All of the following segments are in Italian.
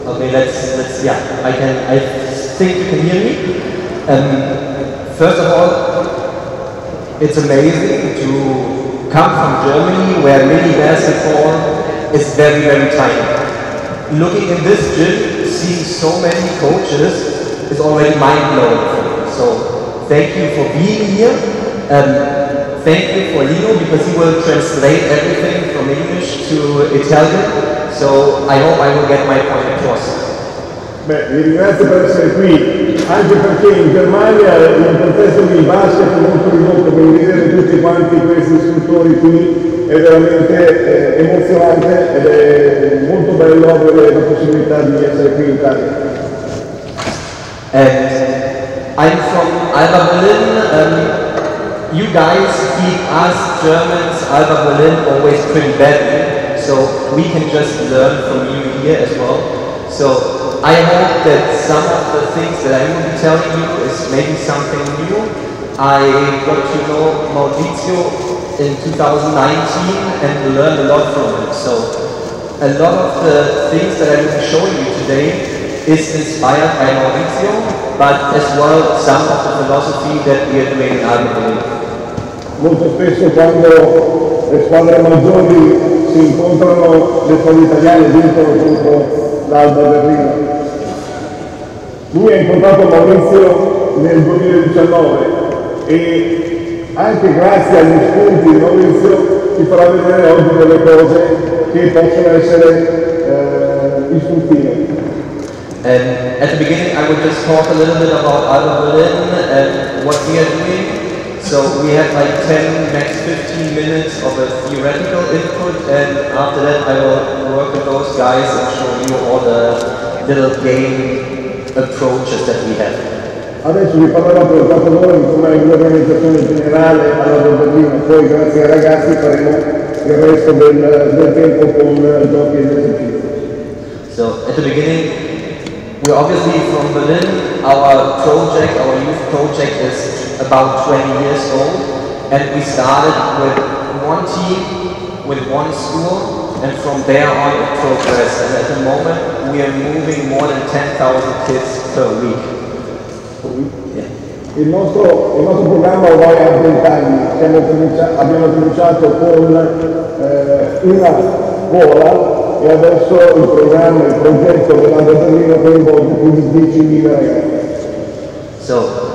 Okay, let's, yeah, I think you can hear me. First of all, it's amazing to come from Germany where mini basketball is very, very tiny. Looking in this gym, seeing so many coaches is already mind-blowing for me. So thank you for being here. Thank you for Lino because he will translate everything from English to Italian. So I hope I will get my point across. Beh, vi ringrazio per essere qui, anche perché in Germania il contesto di basket è molto ridotto, quindi vedere tutti quanti questi istruttori qui è veramente emozionante ed è molto bello avere la possibilità di essere qui in Italia. I'm from Alba, Berlin. You guys beat us Germans, Alba, Berlin, always pretty badly, so we can just learn from you here as well. So I hope that some of the things that I will be telling you is maybe something new. I got to know Maurizio in 2019 and learned a lot from him. So a lot of the things that I will be showing you today is inspired by Maurizio, but as well some of the philosophy that we are doing in Alba. Molto spesso quando le squadre maggiori si incontrano, le squadre italiane vincono contro l'Alba Berlino. Lui ha incontrato Maurizio nel 2019 e anche grazie agli spunti di Maurizio ci farà vedere oggi delle cose che possono essere istruttive. At the beginning I will just talk a little bit about Alba Berlin and what we are doing. So we have like 10, max 15 minutes of a theoretical input, and after that I will work with those guys and show you all the little game approaches that we have. Adesso vi parlerò per 4 ore di com'è l'organizzazione generale alla Berlino, poi grazie ai ragazzi faremo il resto del tempo con giochi ed esercizi. So at the beginning, we're obviously from Berlin. Our project, our youth project is about 20 years old, and we started with one team, with one school, and from there on it progressed. And at the moment we are moving more than 10,000 kids per week. Yeah. Il nostro programma ormai ha 20 anni, abbiamo cominciato con una scuola e adesso il programma, il progetto dell'Alba Berlino coinvolge più di 10.000 ragazzi. So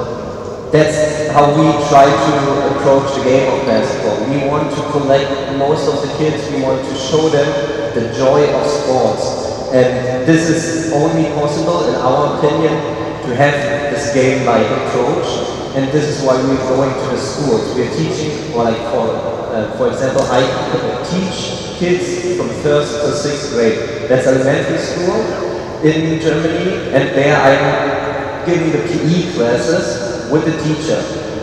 that's how we try to approach the game of basketball. We want to collect most of the kids, we want to show them the joy of sports. And this is only possible, in our opinion, to have this game-like approach. And this is why we're going to the schools. We're teaching, or like for example, I teach kids from 1st to 6th grade. That's elementary school in Germany, and there I'm giving the PE classes with the teacher.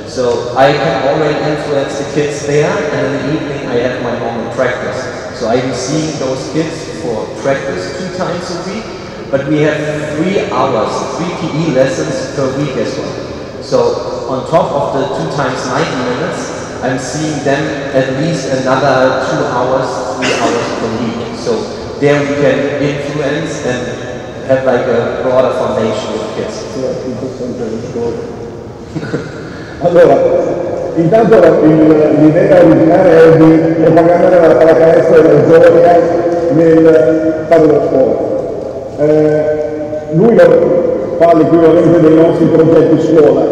So I can already influence the kids there, and in the evening I have my normal practice. So I'm seeing those kids for practice 2 times a week, but we have 3 hours, 3 PE lessons per week as well. So on top of the 2 times 90 minutes, I'm seeing them at least another 2 hours, 3 hours per week. So there we can influence and have like a broader foundation with kids. Allora, intanto l'idea originale è di propagandare la pallacanestro e la gioia nel fare lo sport. Lui fa l'equivalente dei nostri progetti scuola,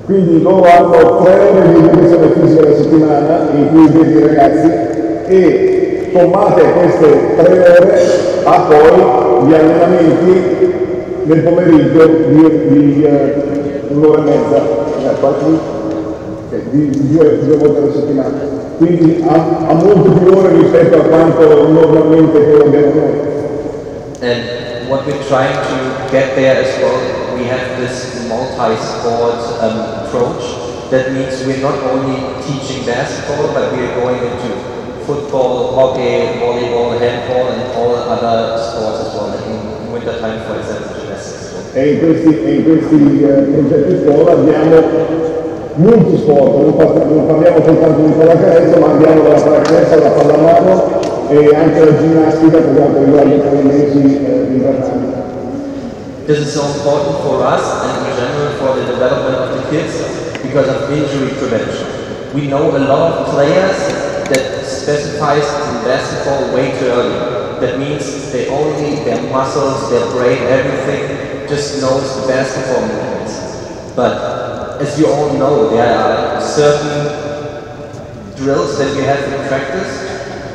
quindi loro hanno 3 ore di educazione fisica alla settimana in cui vedi i ragazzi e sommate a queste 3 ore ha poi gli allenamenti nel pomeriggio di un'ora e mezza, di 2 volte alla settimana, quindi ha molte più ore rispetto a quanto normalmente quello abbiamo noi. And what we're trying to get there as well, we have this multi-sport approach. That means we're not only teaching basketball, but we're going into football, hockey, volleyball, handball, and all other sports as well. In winter time, for example, gymnastics. E in questi progetti scuola abbiamo multisport, non parliamo soltanto di pallacanestro, ma andiamo dalla pallacanestro alla pallamano, e anche la ginnastica per quanto riguarda i 3 mesi invernali. This is so important for us and in general for the development of the kids because of injury prevention. We know a lot of players that specifies in basketball way too early. That means they only, their muscles, their brain, everything just knows the basketball movements. But as you all know, there are certain drills that we have in practice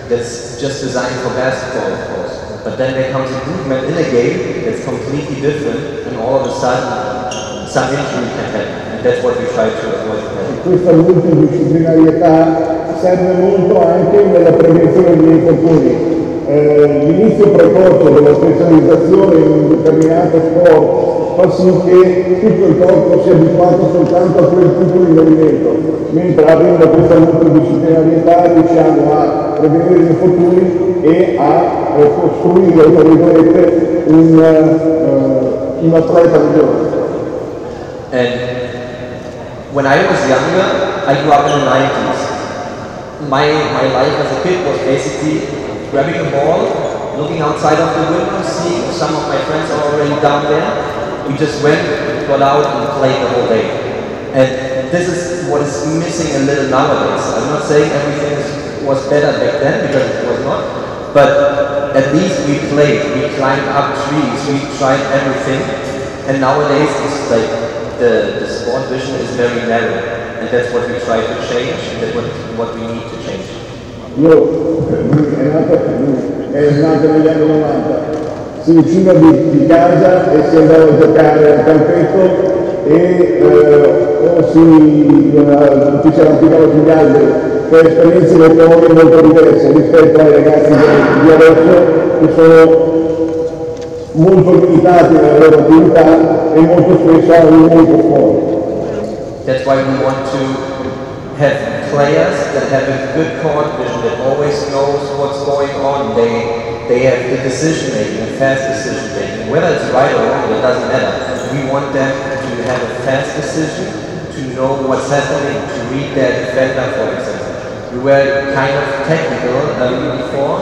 that's just designed for basketball, of course. But then there comes a movement in a game that's completely different, and all of a sudden, some injury can happen. And that's what we try to avoid. Questa multidisciplinarietà serve molto anche nella prevenzione degli infortuni. L'inizio precoce della specializzazione in un determinato sport fa sì che tutto il corpo sia abituato soltanto a quel tipo di movimento, mentre avendo questa multidisciplinarietà riusciamo a prevenire gli infortuni e a costruire, tra virgolette, un atleta migliore. And when I was younger, I grew up in the 90s. My life as a kid was basically grabbing a ball, looking outside of the window, seeing if some of my friends are already down there. We just went, got out and played the whole day. And this is what is missing a little nowadays. I'm not saying everything was better back then, because it was not. But at least we played, we climbed up trees, we tried everything. And nowadays it's like the sport vision is very narrow. And that's what we try to change, and that's what we need to change. È nato negli anni 90. Si usciva di casa e si andava a giocare al campetto o ci si arrampicava sugli alberi, per esperienze motorie molto diverse rispetto ai ragazzi di adesso che sono molto limitati nella loro attività e molto spesso hanno molto sport. That's why we want to have players that have a good court vision, that always knows what's going on. They have the decision making, a fast decision making. Whether it's right or wrong, it doesn't matter. We want them to have a fast decision, to know what's happening, to read their defender, for example. We were kind of technical before.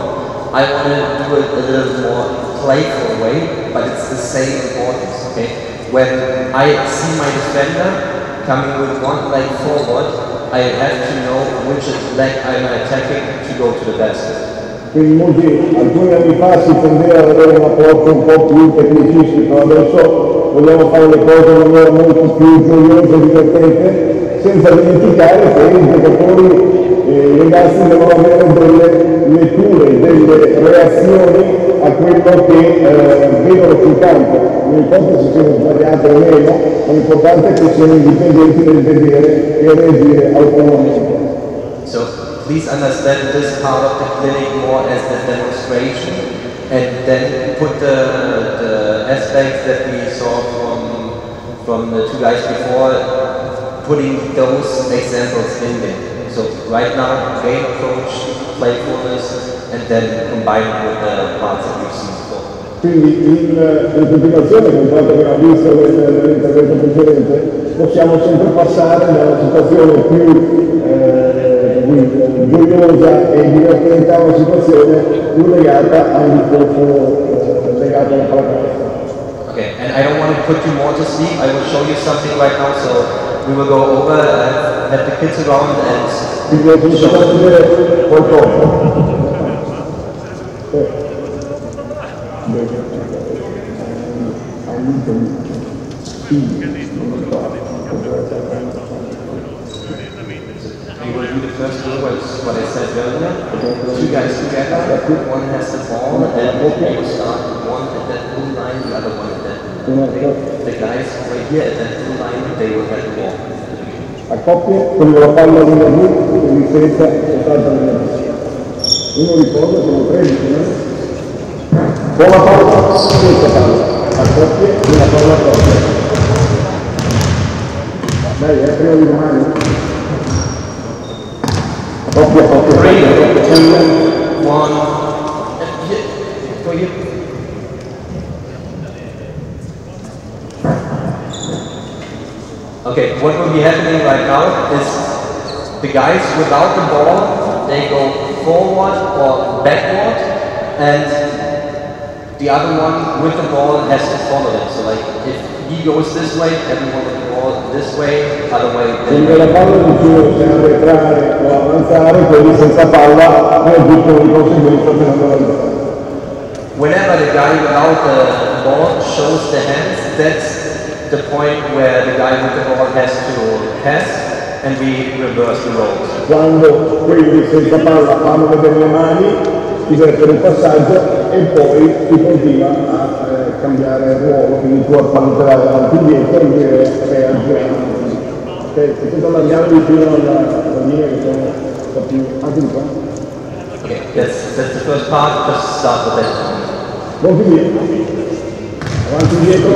I want to do it a little more playful way, but it's the same importance, okay? When I see my defender coming with one leg forward, I have to know which leg I'm attacking to go to the basket. Quindi alcuni anni fa si tendeva ad avere un approccio un po' più tecnicistico, adesso vogliamo fare le cose in maniera molto più gioiosa e divertente, senza dimenticare che i giocatori, i ragazzi devono avere delle letture, delle reazioni a quello che vedono sul campo. Non importa se siano sbagliate o meno, ma l'importante è che siano indipendenti nel vedere e reagire autonomamente. So please understand this part of the clinic more as a demonstration, and then put the aspects that we saw from the two guys before, putting those examples in there. So right now, game approach, playfulness, and then combine it with the parts that we've seen before. Quindi in continuazione con quanto abbiamo visto nell'intervento precedente, possiamo sempre passare da una situazione più gioiosa e divertente a una situazione più legata a un discorso legato alla pallacanestro. Okay, and I don't want to put you more to sleep. I will show you something right now, so we will go over, have the kids around and show vedere qualcosa. We will do the first drill, what I said earlier. Two guys together, one has the ball, and we will start one at that blue line, the other one at that blue line. The guys right here at that blue line, they will have the ball. A coppie, con la palla di blu e di difesa e salta nella blu. Uno riposa, sono 13, no? Buona palla, senza palla. A coppie, una palla a coppie. Dai, prima di domani. Coppia, coppia. 3, 2, 1. For you. Okay, what will be happening right now is the guys without the ball, they go forward or backward, and the other one with the ball has to follow him. So like if he goes this way, everyone with the ball this way, other way. Quindi la palla di più se arretrare o avanzare, quelli senza palla reagiscono di conseguenza tenendo la vita. Whenever the guy without the ball shows the hands, that's the point where the guy with the ball has to pass, and we reverse the roles. Quando quelli senza palla fanno vedere le mani, si deve fare il passaggio e poi si continua a cambiare ruolo, quindi tu appallerai avanti e dietro e lui reagirà. Ok, si può andare vicino alla linea che sono un po' più anche di qua. Okay, that's the first part, just start with that. Molto bene. Avanti e dietro,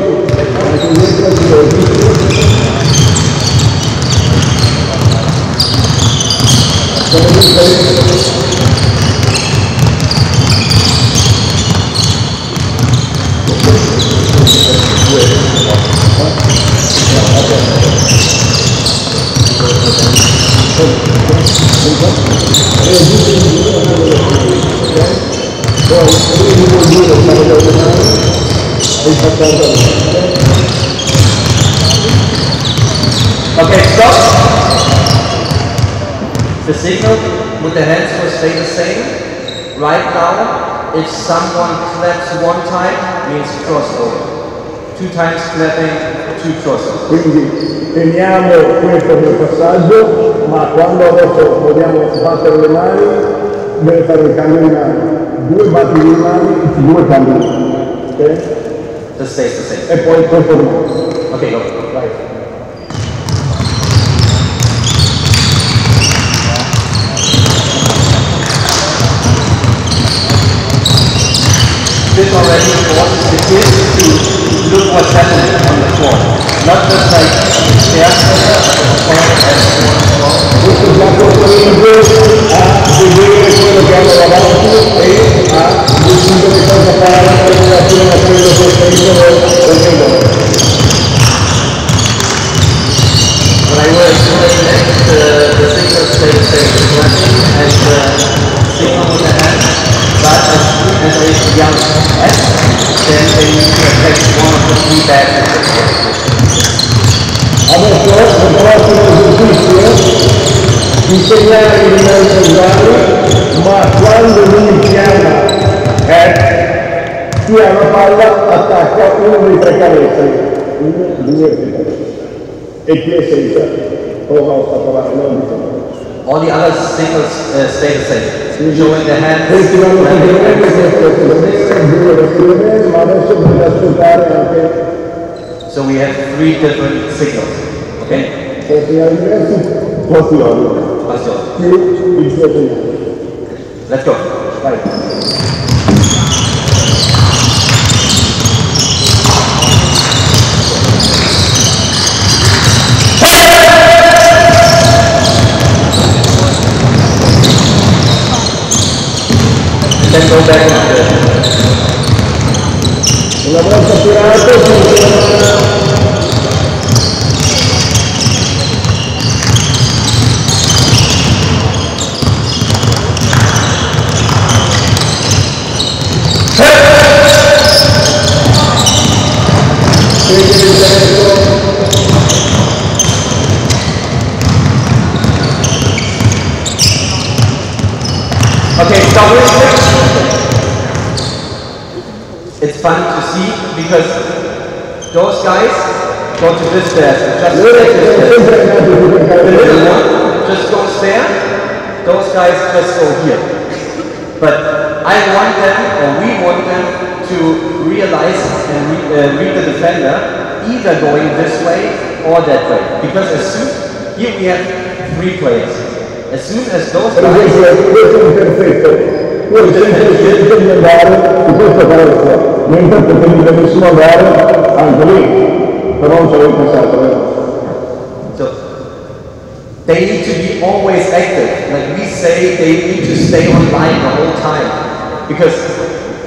Okay, stop. The signal with the hands will stay the same. Right now, if someone claps one time, means crossover. 2 times clapping, 2 crossover. Quindi teniamo questo nel passaggio, ma quando adesso vogliamo battere le mani, deve fare il cambio di mani. 2 batti di mani, 2 cambi di mani. Ok? That stays the same. E poi questo no. Okay, go. Vai. This already forces the kids to look what's happening on the floor. Not just like share center, but point as one floor. Questo già costringe a vedere quello che hanno davanti e a decidere cosa fare in relazione a quello che sentono. When I will explain next, the signal stays the same. Clapping and signal with the hand. But as soon as they yell S, then they need to affect one of the 3 baskets. Adesso il prossimo esercizio, insegnare i rimandi uguali, ma quando lui chiama chi ha la palla attacca uno dei 3 canestri. 1, 2 e 3. E chi è senza? Oh no, sta parlando. All the other signals stay the same. Showing the hand. Questi vanno semplicemente ma adesso bisogna ascoltare anche. So we have 3 different signals. Okay? Segnali diversi, pozioni. Più il suo segnale. Let's go. Vai. Then go back to una volta tirato okay, stop it. It's fun to see because those guys go to this basket, just like this basket. The little one just goes there, those guys just go here. But I want them, or we want them, to realize and read the defender either going this way or that way. Because as soon, here we have 3 players. As soon as those guys... questo è perfetto. Io scelto di andare in questa palestra, mentre potevi benissimo andare anche lì, però non ci avevo pensato, vero? So, they need to be always active. Like we say, they need to stay online the whole time. Because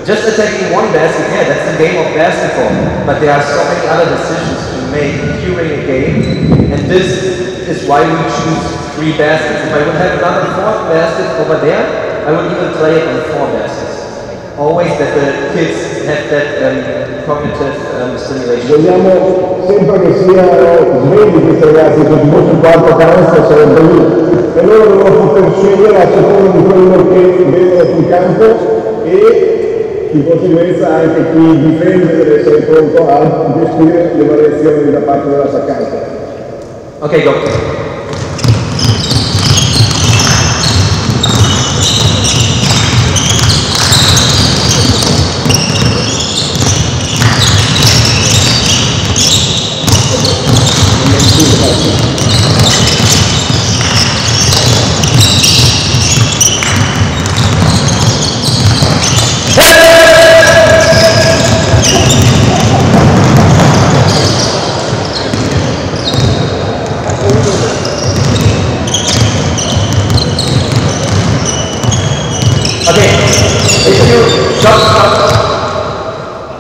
just attacking one basket, yeah, that's the game of basketball. But there are so many other decisions to make during a game, and this is why we choose 3 baskets. If I would have another 4th basket over there, I would even play it on 4 baskets. Always that the kids have that cognitive stimulation. Vogliamo sempre che siano svegli questi ragazzi, se ci fosse un quarto canestro sarebbe lì. E loro devono poter scegliere a seconda di quello che vedono sul campo e di conseguenza anche chi difende deve essere pronto a gestire le variazioni da parte dell'attaccante. Ok, go.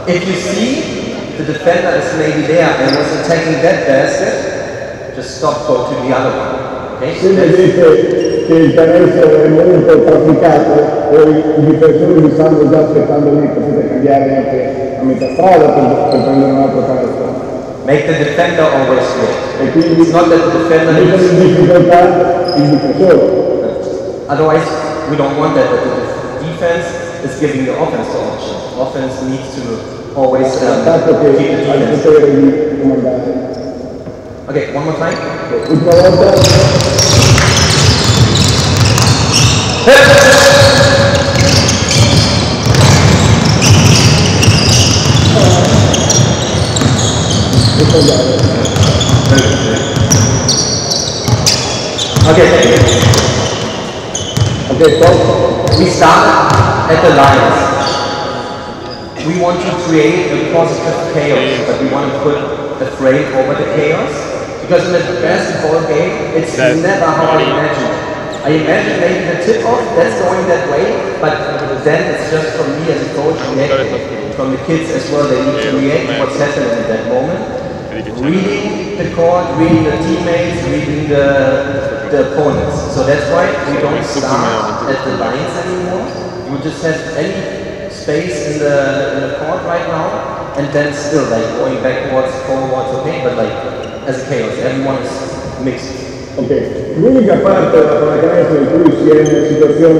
If you see the defender is maybe there and was attacking that basket, just stop, go to the other one. Okay? Se vedete che il canestro è molto trafficato o i difensori vi stanno già aspettando lì, potete cambiare anche a metà strada per prendere un altro canestro. Make the defender always wait. E quindi it's not that the defender mette in difficoltà il difensore. Otherwise, we don't want that. The defense is giving the offense the option. Offense needs to always keep the defense. Okay, one more time. Ultima volta. Okay, thank you. Okay, so we start at the lines. We want to create a positive chaos, but we want to put the frame over the chaos. Because in a basketball game, it's never how I imagine. I imagine maybe the tip-off, that's going that way, but then it's just from me as a coach reacting. From the kids as well, they need to react to what's happening at that moment. Reading the court, reading the teammates, reading the opponents. So that's why we don't start at the lines anymore. You just have any space in the court right now, and then still like going backwards, forwards, okay, but like as a chaos, everyone is mixed. Ok, l'unica parte della pallacanestro in cui si è in una situazione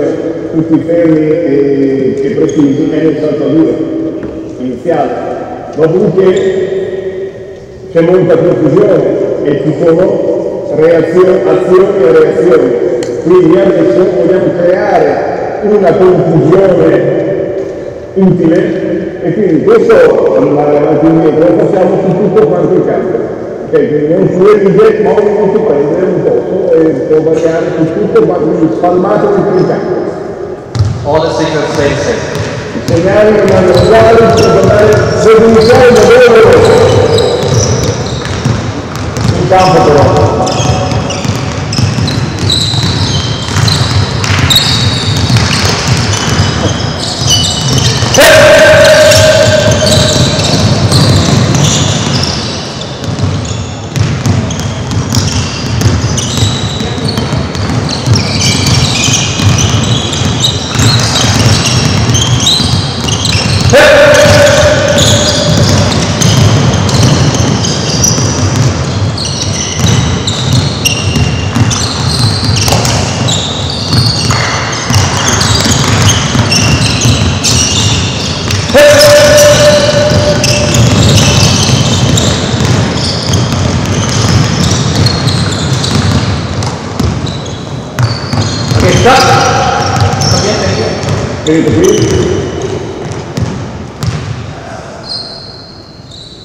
tutti fermi e precisi è nel salto a due iniziale. Dopodiché c'è molta confusione e ci sono azioni e reazioni. Quindi adesso vogliamo creare una confusione utile e quindi questo andare avanti indietro lo facciamo su tutto quanto il campo. Okay, quindi non sulle righe, ma non si prende un posto e può variare su tutto quanto, quindi spalmato dentro il campo. All the signals stay the same. I segnali rimangono uguali, bisogna andare dove iniziare da dove veloce. In campo però.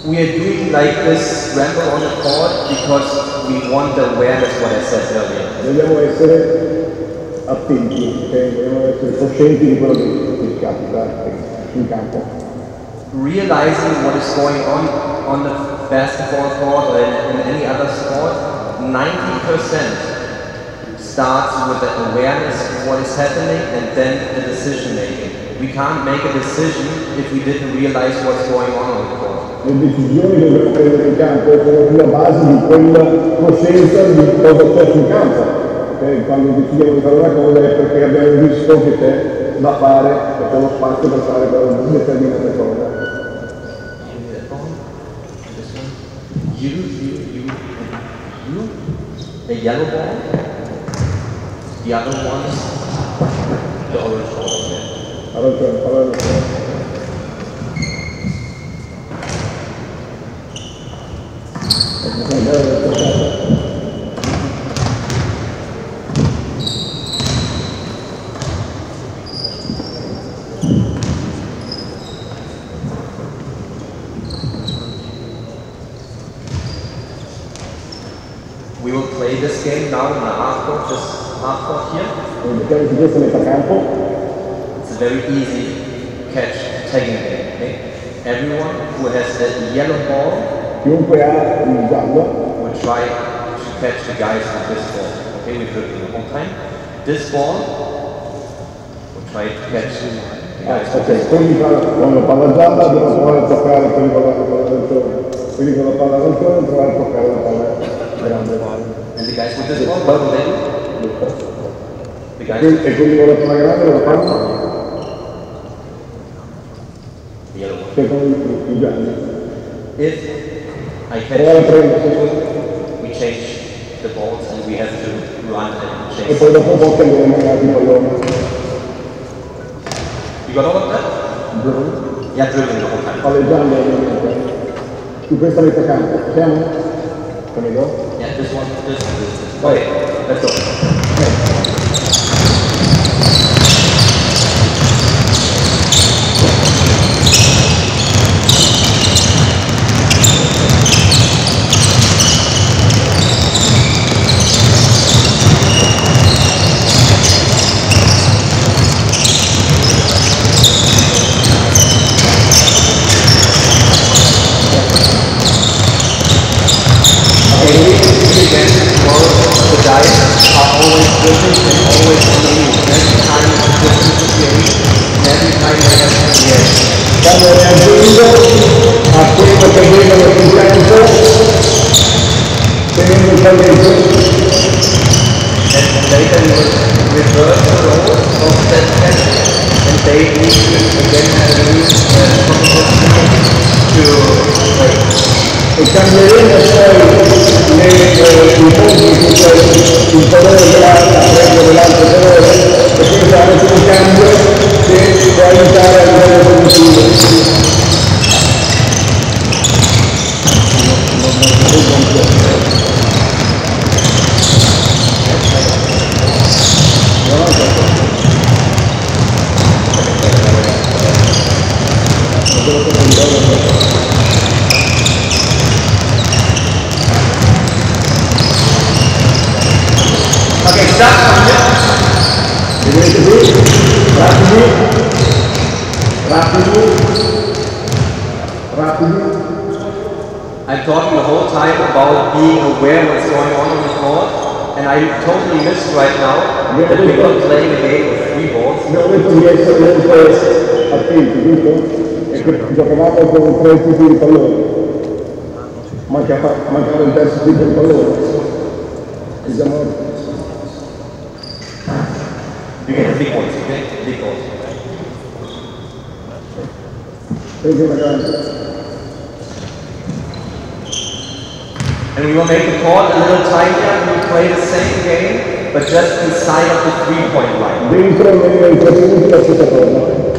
We are doing like this ramble on the court because we want the awareness, what I said earlier. Dobbiamo essere attenti, okay? Dobbiamo essere coscienti di quello che capita in campo. Realizing what is going on the basketball court or in any other sport, 90% starts with the awareness of what is happening and then the decision making. We can't make a decision if we didn't realize what's going on the court. Le decisioni che dobbiamo prendere in campo sono sulla base di quella coscienza di cosa c'è sul campo. ok? Quando decidiamo di fare una cosa è perché abbiamo visto che c'è da fare, che c'è uno spazio per fare quella determinata cosa. You, the yellow ball, the other ones, the orange ball. Allora. We will play this game now in the half court, just half court here. It's a very easy catch tagging game. Okay? Everyone who has the yellow ball will try to catch the guys with this ball. Okay, we dribble the whole time. This ball will try to catch the guys with this ball. Quando palla gialla devono provare a toccare quelli con la palla arancione. Quelli con la palla arancione provare a toccare la palla. And the guys with this ball, what will they do? The guys e quelli con la palla grande la fanno? The yellow one. Che con i gialli. If I catch we change the balls and we have to run and chase. E poi dopo un po' cambiare magari il pallone. You got all of that? Yeah, dribbling the whole time. Palle gialle ovviamente. Su questa metà campo, siamo? Can we go? Yeah, this one, this. Okay, let's go. Stiamo reagendo a quello che vedono sul campo, tenendo il palleggio. And later we will reverse the role of that catch, and they need to again have a new to play. E cambieremo poi i punti in cui il colore dell'altra prende dell'altro colore e quindi sarà un cambio che può aiutare a livello cognitivo. Okay, start from here. Rapidi. I'm talking the whole time about being aware what's going on the court, and I totally missed right now that we're not playing a game with 3 balls. Abbiamo detto di essere molto attenti, giusto? E che giocavamo con 3 tipi di pallone. Mancava il terzo tipo di pallone. Diciamo. You get the big ones, okay? Big balls. And we will make the court a little tighter and we play the same game, but just inside of the 3-point line. Dentro nei 3 punti la stessa cosa.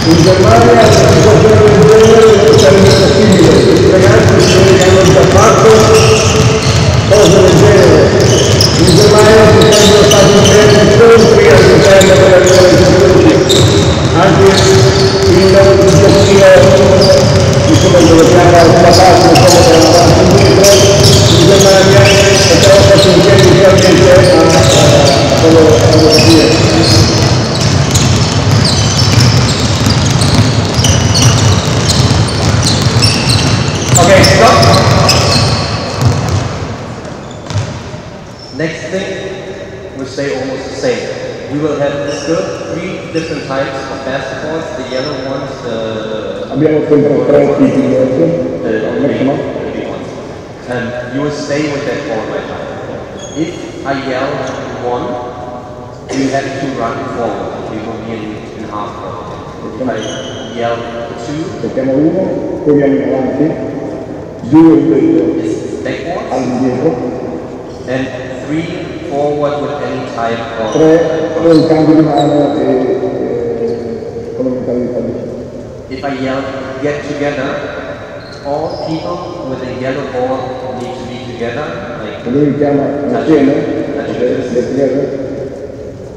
In Germania la situazione del genere possibile, questi ragazzi si vede che hanno già fatto cose del genere. In Germania ci sono stati diversi scontri all'interno della giovane, anche il giocchino, insomma, dove chiama una parte, insomma, che era avanti indietro, in Germania, e però fatto in piedi inizialmente a quello che dire. Okay, stop. Next thing, we'll stay almost the same. We will have still 3 different types of basketballs. The yellow ones, abbiamo sempre 3 tipi diversi. The big ones. You will stay with that ball right now. If I yell 1, you have to run forward. We will be in half court. If I yell 2, mettiamo 1, corriamo in avanti, 2 invece all'indietro, and 3 forward with any type of 3 con il cambio di mano e con la mentalità di If I yell get together, all people with a yellow ball need to be together. Like lui chiama insieme,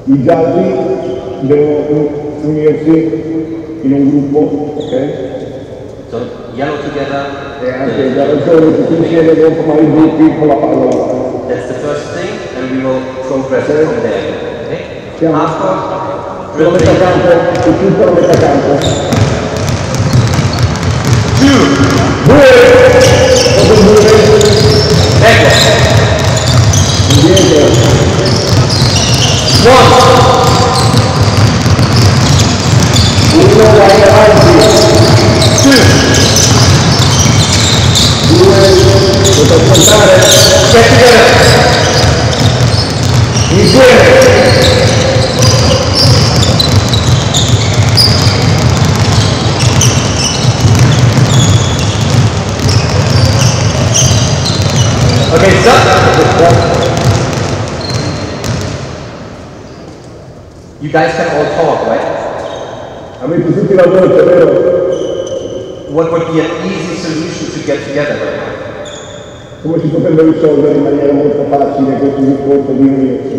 i gialli devono unirsi in un gruppo, ok? So yellow together. E anche i gialli tutti insieme devono formare i gruppi con la palla. That's the first thing, and we will progress from there. Okay? After dribbling, tutto la metà campo. 2, ecco, indietro, 1 vai avanti, 2, 2 potete contare, get together, insieme. Okay, stop. You guys can all talk, right? Avete tutti la voce, vero? What would be an easy solution to get together right now? Come si potrebbe risolvere in maniera molto facile questo discorso di unirsi?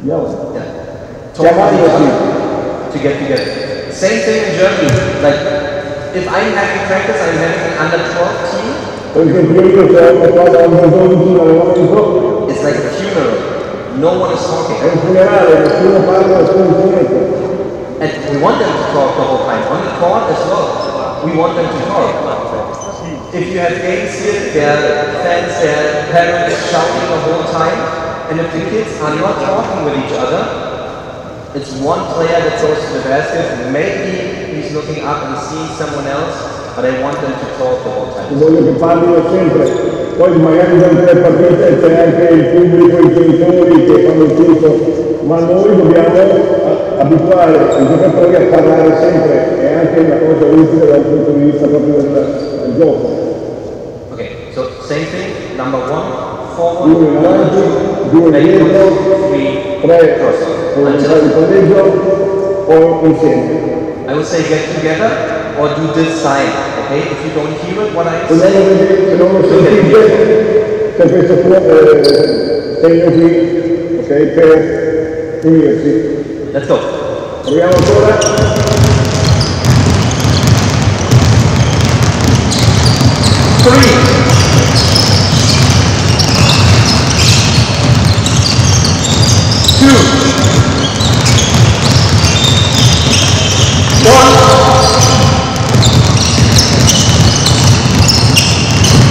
Andiamo. Yeah. Talk with each other to get together. Same thing in Germany. Like, if I'm having practice, I'm having an under 12 team. Per esempio io se ho una squadra under 12 in allenamento, it's like a funeral. No one is talking. È un funerale, nessuno parla, nessuno comunica. And we want them to talk the whole time. On the court as well. We want them to talk. If you have games here, there are fans, there are parents shouting the whole time. And if the kids are not talking with each other, it's one player that throws to the basket. Maybe he's looking up and seeing someone else, but I want them to talk the whole time. Voglio che parlino sempre. Poi magari durante le partite c'è anche il pubblico, i genitori che fanno il tutto, ma noi dobbiamo abituare i giocatori a parlare sempre, è anche una cosa utile dal punto di vista proprio del gioco. Okay, so same thing, number 1, forward, 1 in avanti, 2 indietro, 3 con il palleggio, poi insieme. I would say get together or do this sign, okay? If you don't hear it, what I'm Se saying, non lo sentite, c'è questo segno qui, ok, per unirsi. let's go. Proviamo ancora. 3, 2, 1,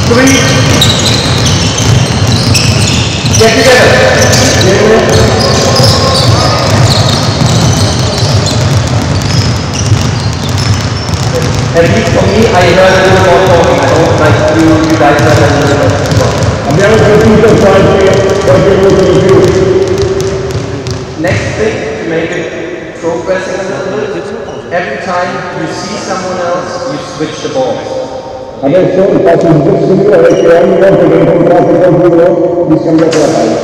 3, get together. At least for me, I heard a little more talking. I don't like you guys heard a little bit more. Abbiamo sentito qualche voto di più. Next thing, to make it progressing a little bit, every time you see someone else, you switch the balls. Adesso il passo successivo è che ogni volta che incontrate qualcuno vi scambiate la palla.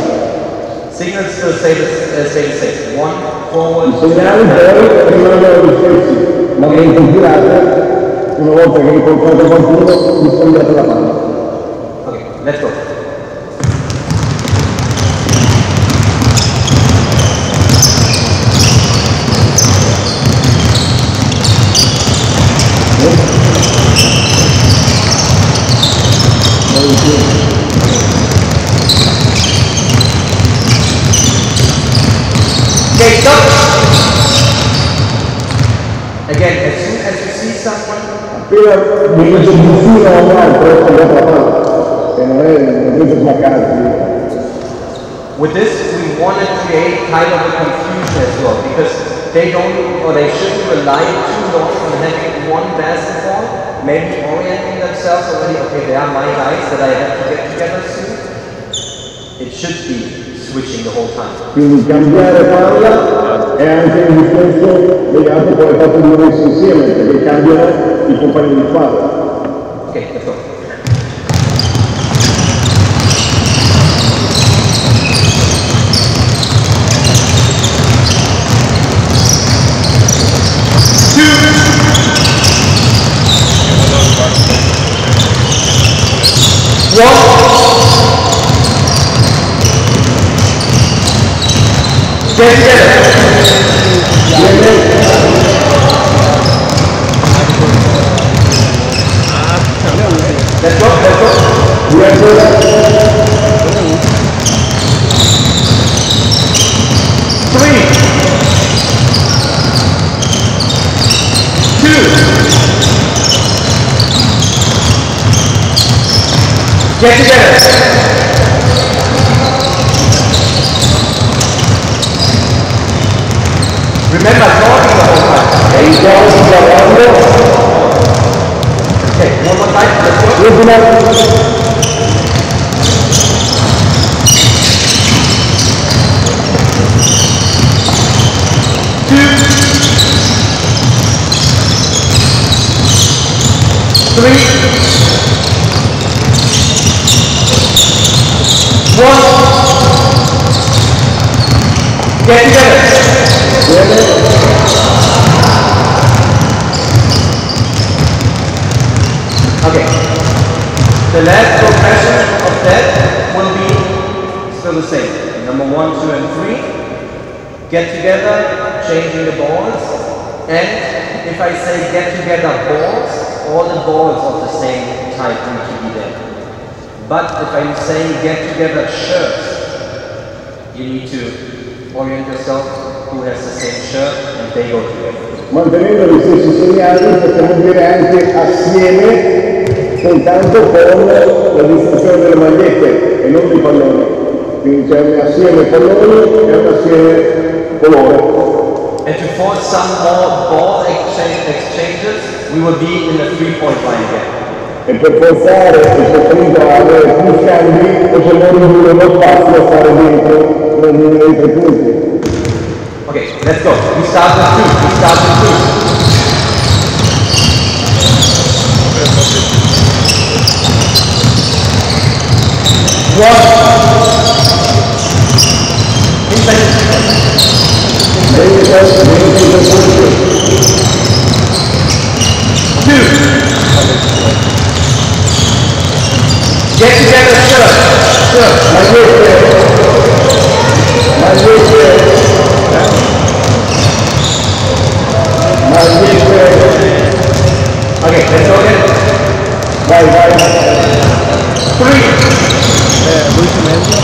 Signals still stay the same. 1 forward. I segnali poi rimangono gli stessi. ma mentre girate, una volta che incontrate qualcuno, vi scambiate la palla. Ok, let's go. Okay, stop. Again, as soon as you see someone, appena mi dice vicino a un altro, cambiate la palla, che non dovete smaccarti. With this, we want to create kind of a confusion as well, because they don't, or they shouldn't rely too long on having one basketball, maybe orienting themselves already, okay, they are my guys that I have to get together soon. It should be switching the whole time. Quindi cambiare palla è anche un discorso legato poi al fatto di muoversi insieme, perché cambiano i compagni di squadra. Ok, let's go. Get together. Let's go, let's go. Let's go. 3, 2. Get together. Remember talking the whole time. Okay, one more time. Let's go. 2, 3, 1. Get together. Okay. The last progression of that will be still the same. Number 1, 2, and 3. Get together, changing the balls. And if I say get together balls, all the balls of the same type need to be there. But if I'm saying get together shirts, you need to orient yourself who has the same shirt and they go together. Mantenendo gli stessi segnali possiamo dire anche assieme, soltanto con la distinzione delle magliette e non dei palloni. Quindi c'è un assieme palloni e un assieme colore. And to force some more ball exchanges, we will be in the 3-point line again. E per forzare e per entrare più scambi possiamo ridurre lo spazio a stare dentro nei 3 punti. Okay, let's go. We start with 2. We start with 2. 1. Inside. 2. Get together, sure. Okay, let's go again. Vai. 3. L'ultimo mezzo.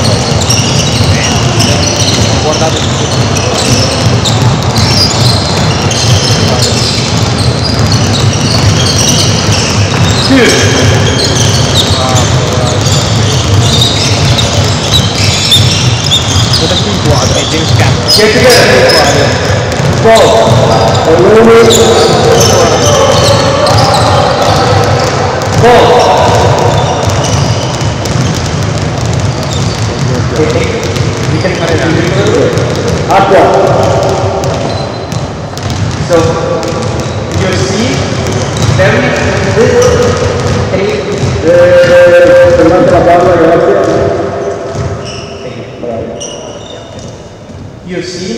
Guardate. 2. Guardate in quadra. Get together. Ball. We can find Aqua. So you see very little you see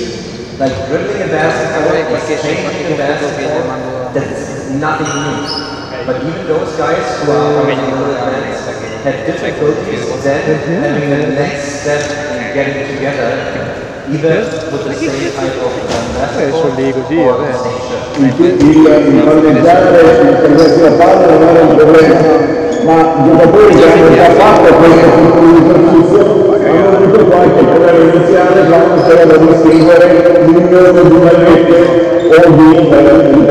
like dribbling a basketball, exchanging a basketball. that's nothing new. But even those guys who are already advanced have difficulties then having the next step in getting together, either with the same type of basketball or the same shirt. Il palleggiare, il prendersi la palla non era un problema, ma giocatori che hanno già fatto questo tipo di esercizio hanno avuto qualche problema iniziale quando c'era da distinguere l'unione di magliette o di palloni.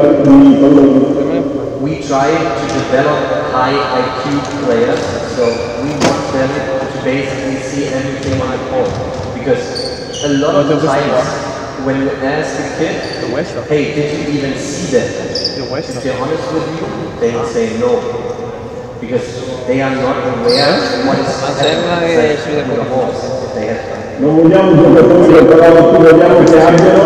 We try to develop high IQ players, so we want them to basically see everything on the court. Because a lot of the times when you ask a kid, hey, did you even see that? If they're honest with you, they will say no. Because they are not aware what is happening inside the halls if they have them. Non vogliamo giocatori che però vogliamo che abbiano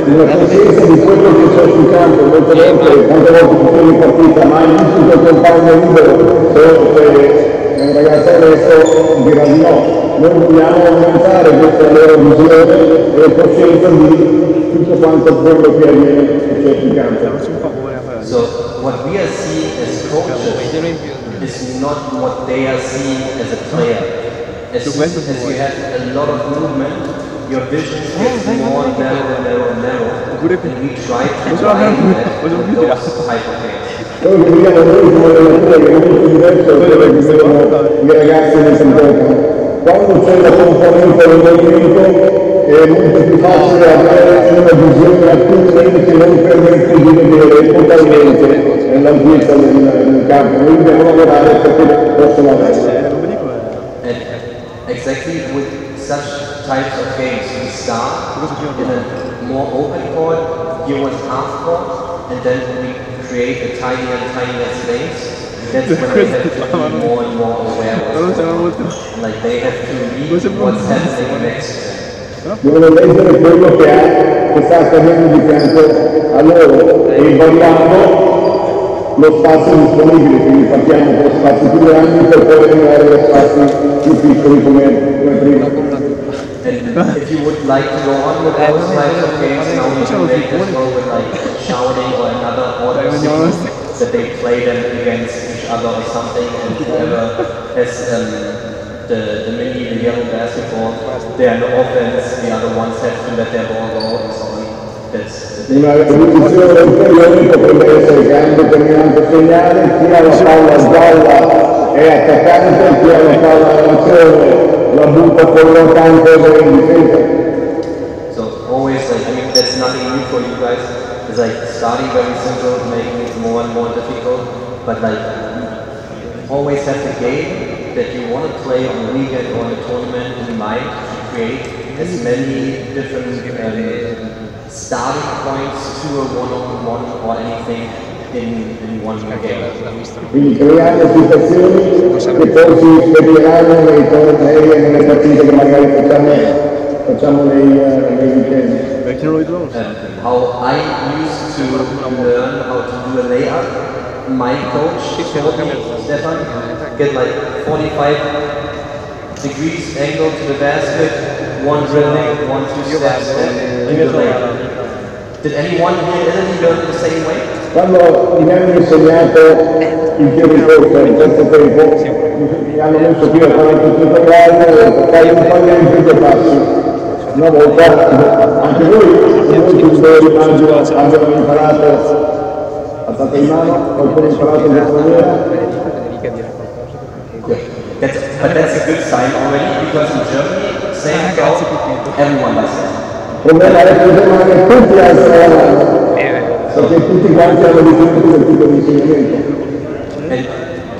una coscienza di quello che c'è sul campo. Molte volte, quante volte ci sono in partita, ma hai visto il tuo compagno libero, se è un ragazzo adesso dirà di no. Noi vogliamo aumentare questa loro visione e coscienza di tutto quanto quello che avviene che c'è sul campo. So what we are seeing as coaches is not what they are seeing as a player. As soon as you have a lot of movement, your vision gets more narrow. And we try to drive that with those type of things. Quello che vediamo noi come allenatore è molto diverso da quello che vedono i ragazzi che si giocano. Quando c'è la componente del movimento è molto più facile avere una visione attenta che non permette di vedere totalmente l'ampiezza del campo. Noi dobbiamo lavorare perché possono avere. Exactly with such types of games, we start in a more open court, here was half court, and then we create a tinier and tinier space. That's when they have to be more and more aware of what's going on. Like they have to read what's happening next to them. Devono leggere quello che sta accadendo di fianco a loro e valutando lo spazio disponibile, quindi partiamo con spazi più grandi per poi arrivare a spazi più piccoli come prima. And if you would like to go on with those types of games, now we can make as well with like shouting or another order that they play them against each other or something, and whoever has the yellow basketball, they're in offense, the other ones have to let their ball go and so on. Una riduzione ulteriore potrebbe essere che ha un determinato segnale, chi ha la palla gialla è attaccante, chi ha la palla arancione la butta fuori dal campo ed è in difesa. So always, like, I mean, that's nothing new for you guys. It's like starting very simple, making it more and more difficult, but like always have the game that you want to play on a weekend or on a tournament in mind to create as many different starting points to a one-on-one or anything in one game. Quindi creiamo situazioni che poi si spedieranno nei tornei e nelle partite che magari facciamo nei weekend. How I used to learn how to do a layup, my coach told me, Stephan, get like 45 degrees angle to the basket, one dribbling, 1-2 steps, and do the layup. Did anyone here in Italy learn the same way? Quando mi hanno insegnato il tiro di corsa in questo tempo, mi hanno messo qui a 45 gradi e fai un paio di due passi. Una volta, anche voi, molti di voi immagino abbiano imparato, alzate in mano, qualcuno ha imparato in questa maniera. But that's a good sign already, because in Germany, same goal, everyone does that. Il problema è che in Germania tutti alzano la mano, perché tutti quanti hanno bisogno di quel tipo di insegnamento. And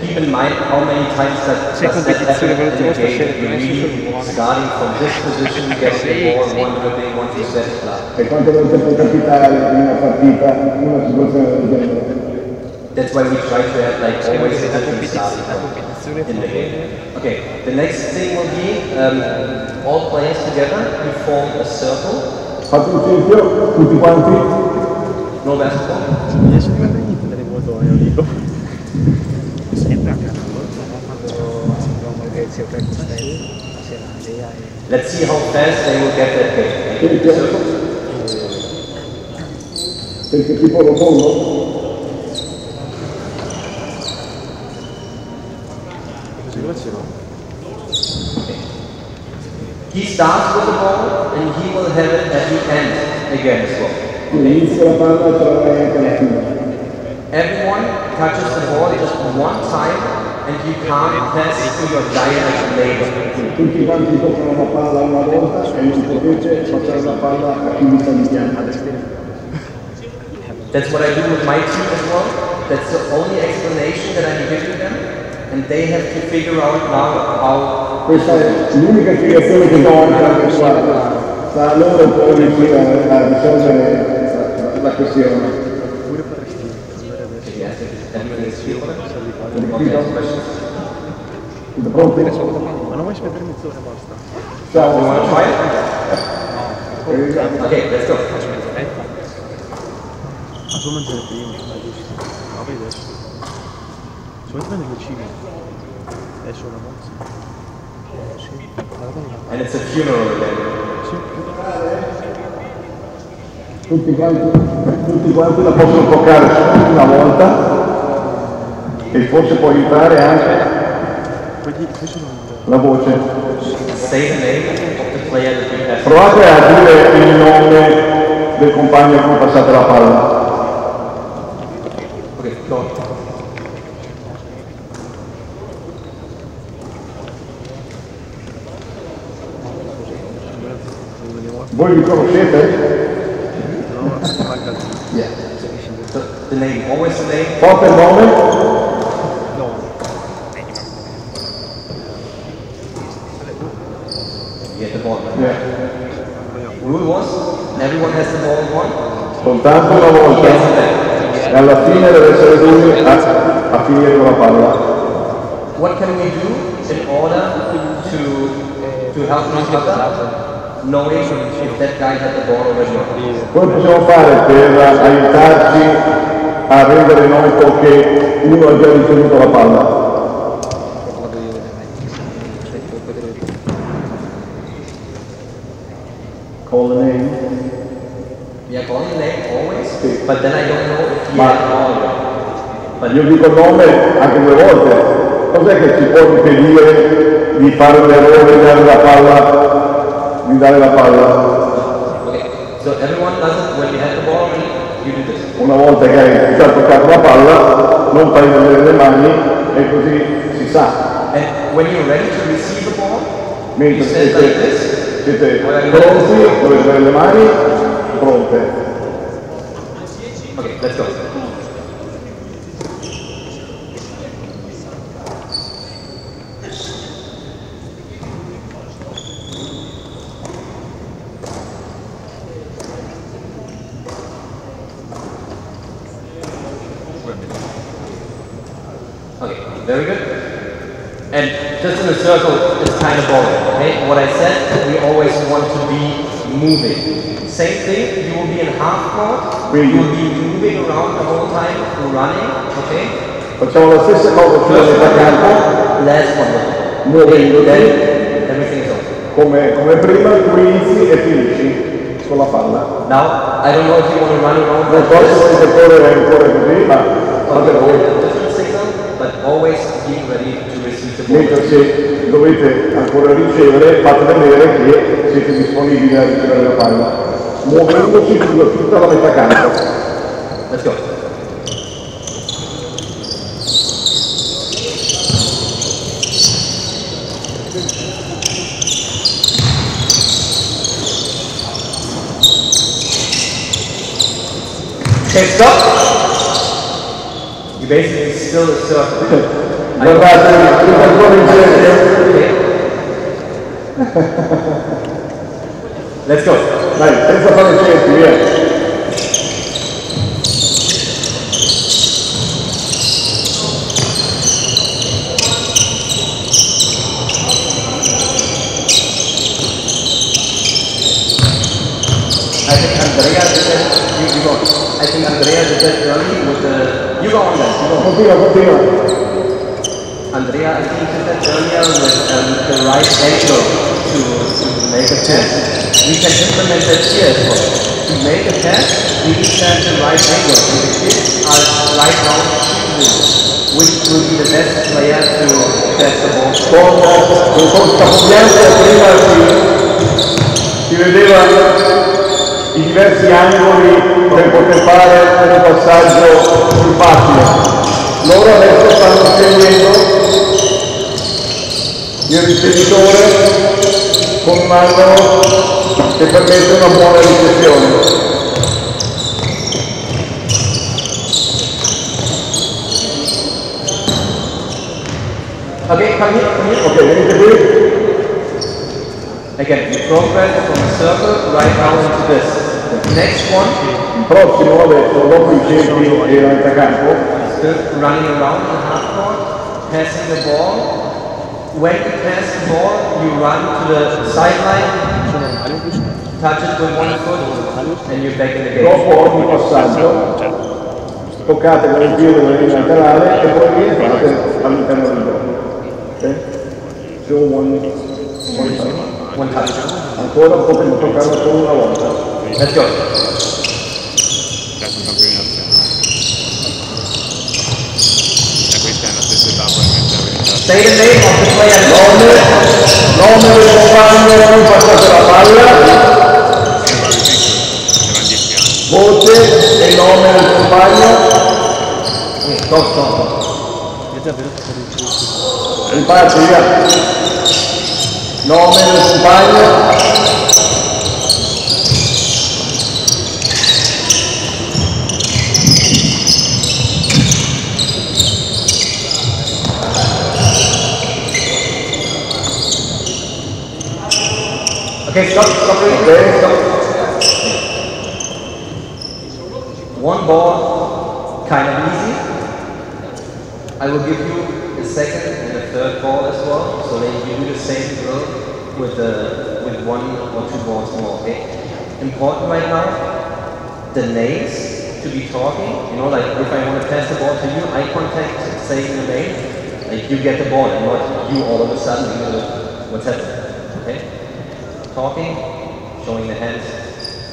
keep in mind how many times that happen in the game. You really starting from this position, getting the ball, one dribbling, one two steps. E quante volte può capitare in una partita, in una situazione del genere? That's why we try to have like always a different starting point in the game. Okay, the next thing will be all players together, you form a circle. Fate un esempio, tutti quanti. No basketball. Adesso diventa niente delle vuotoie, lo dico. Sempre a casa, Let's see how fast they will get that game. Perché tipo lo pongo? He starts with the ball and he will have it at the end again as well. Inizia la palla e ce l'avrai anche alla fine. Everyone touches the ball just one time and you can't pass to your direct neighbor. Tutti quanti toccano la palla una volta e non potete passare la palla a chi vi sta di fianco. That's what I do with my team as well. That's the only explanation that I'm giving them, and they have to figure out now how. Questa è l'unica spiegazione che do anche alla squadra. Sta a loro poi riuscire a risolvere la questione. Pronti? Ma non vuoi spendere mezz'ora e basta? Ciao. Ok, let's go. Solo mangiare prima, giusto? No, vedi adesso. Solo prendere il cibo. Adesso una bozza. Sì, guarda là. And it's a funeral again. Sì. Tutti quanti la possono toccare solo una volta e forse può aiutare anche la voce. Say the name of the player that you have. Provate a dire il nome del compagno a cui passate la palla. Okay, go. Voi vi conoscete? Yeah. So, the name, always the name. Forte il nome? You get the ball. Yeah. Rule was, everyone has the ball one. Soltanto una volta. E alla fine deve essere lui a finire con la palla. What can we do in order to help each other? Knowing if that guy had the ball already or not. Come possiamo fare per aiutarci a rendere noto che uno ha già ricevuto la palla? Call the name. Yeah, calling the name always, Sì. but then I don't know if he Ma- had the ball already. Io dico il nome anche 2 volte. Cos'è che ci può impedire di fare l'errore di dare la palla? Okay, so everyone does it when you have the ball already, you do this. Una volta che hai già toccato la palla, non fai vedere le mani e così si sa. And when you're ready to receive the ball, you Mentre stand like this. siete pronti, dovete avere le mani pronte. Okay, let's go. Okay, very good. And just in a circle, it's kind of boring, okay? What I said, we always want to be moving. Same thing, you will be in half court, you will be moving around the whole time, running, okay? Facciamo la stessa cosa sulla First metà one campo, last one with the ball. muovendosi, Then everything is over. come prima tu inizi e finisci con la palla. Now, I don't know if you want to run around Non like so se this, volete correre ancora così, ma fate or voi. a different signal, but always be ready to receive the ball. Mentre se dovete ancora ricevere, fate vedere che siete disponibili a ricevere la palla, muovendosi tutta la metà campo. Let's go. Okay, stop. You basically still a circle. Guardate, tutto ancora insieme. Okay. Let's go. Dai, senza fare cerchi, via. I think Andrea did that. You go. I think Andrea did that early with the. You go on that. You go. Continua. Andrea, I think did that earlier with the right angle to make a pass. We can implement that here as well. To make a pass, we need to have the right angle. And the kids are right now choosing which will be the best player to pass the ball. Con sta bianca prima vedeva i diversi angoli per poter fare un passaggio più facile. Loro adesso stanno scegliendo il ricevitore con un angolo che permette una buona ricezione. Okay, come here. Ok, venite qui. Again, you progress from a circle right now into this. The next one, Il prossimo adesso, dopo i centri e la metà campo, still running around in the half court, passing the ball. When you pass the ball, you run to the sideline, touch it with one foot, and you're back in the game. dopo ogni passaggio, toccate con il piede la linea laterale e poi rientrate all'interno del gioco. Ok? So One touch. ancora potete toccarla solo una volta. Let's go. Adesso campione nazionale. E questa è la stessa età probabilmente la verità. Say the name of the player. Nome del compagno, non passate la palla. Era 10 anni. Voce e nome del compagno. Go. Riparte via. Nome del compagno. Okay, stop. Ok, Stop. One ball, kind of easy. I will give you a second and a third ball as well, so that you do the same drill with one or two balls more, okay? Important right now, the names to be talking, you know, like if I want to pass the ball to you, eye contact, saying the name, like you get the ball and not you all of a sudden, you know what's happening, okay? Talking, showing the hands,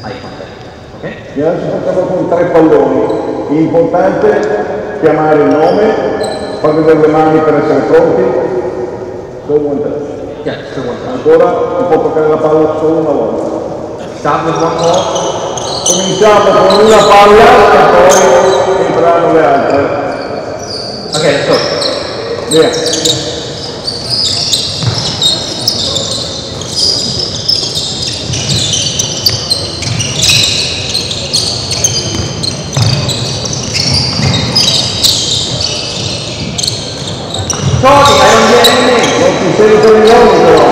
eye contact, okay? e adesso facciamo con 3 palloni. Importante chiamare il nome, far vedere le mani per essere pronti. Solo one touch. Yeah, still one time. Ancora non può toccare la palla solo una volta. Start with one ball. Cominciamo con una palla e poi entreranno le altre. Okay, let's go. Via. Talking, I don't hear any names. Non si sentono i nomi però.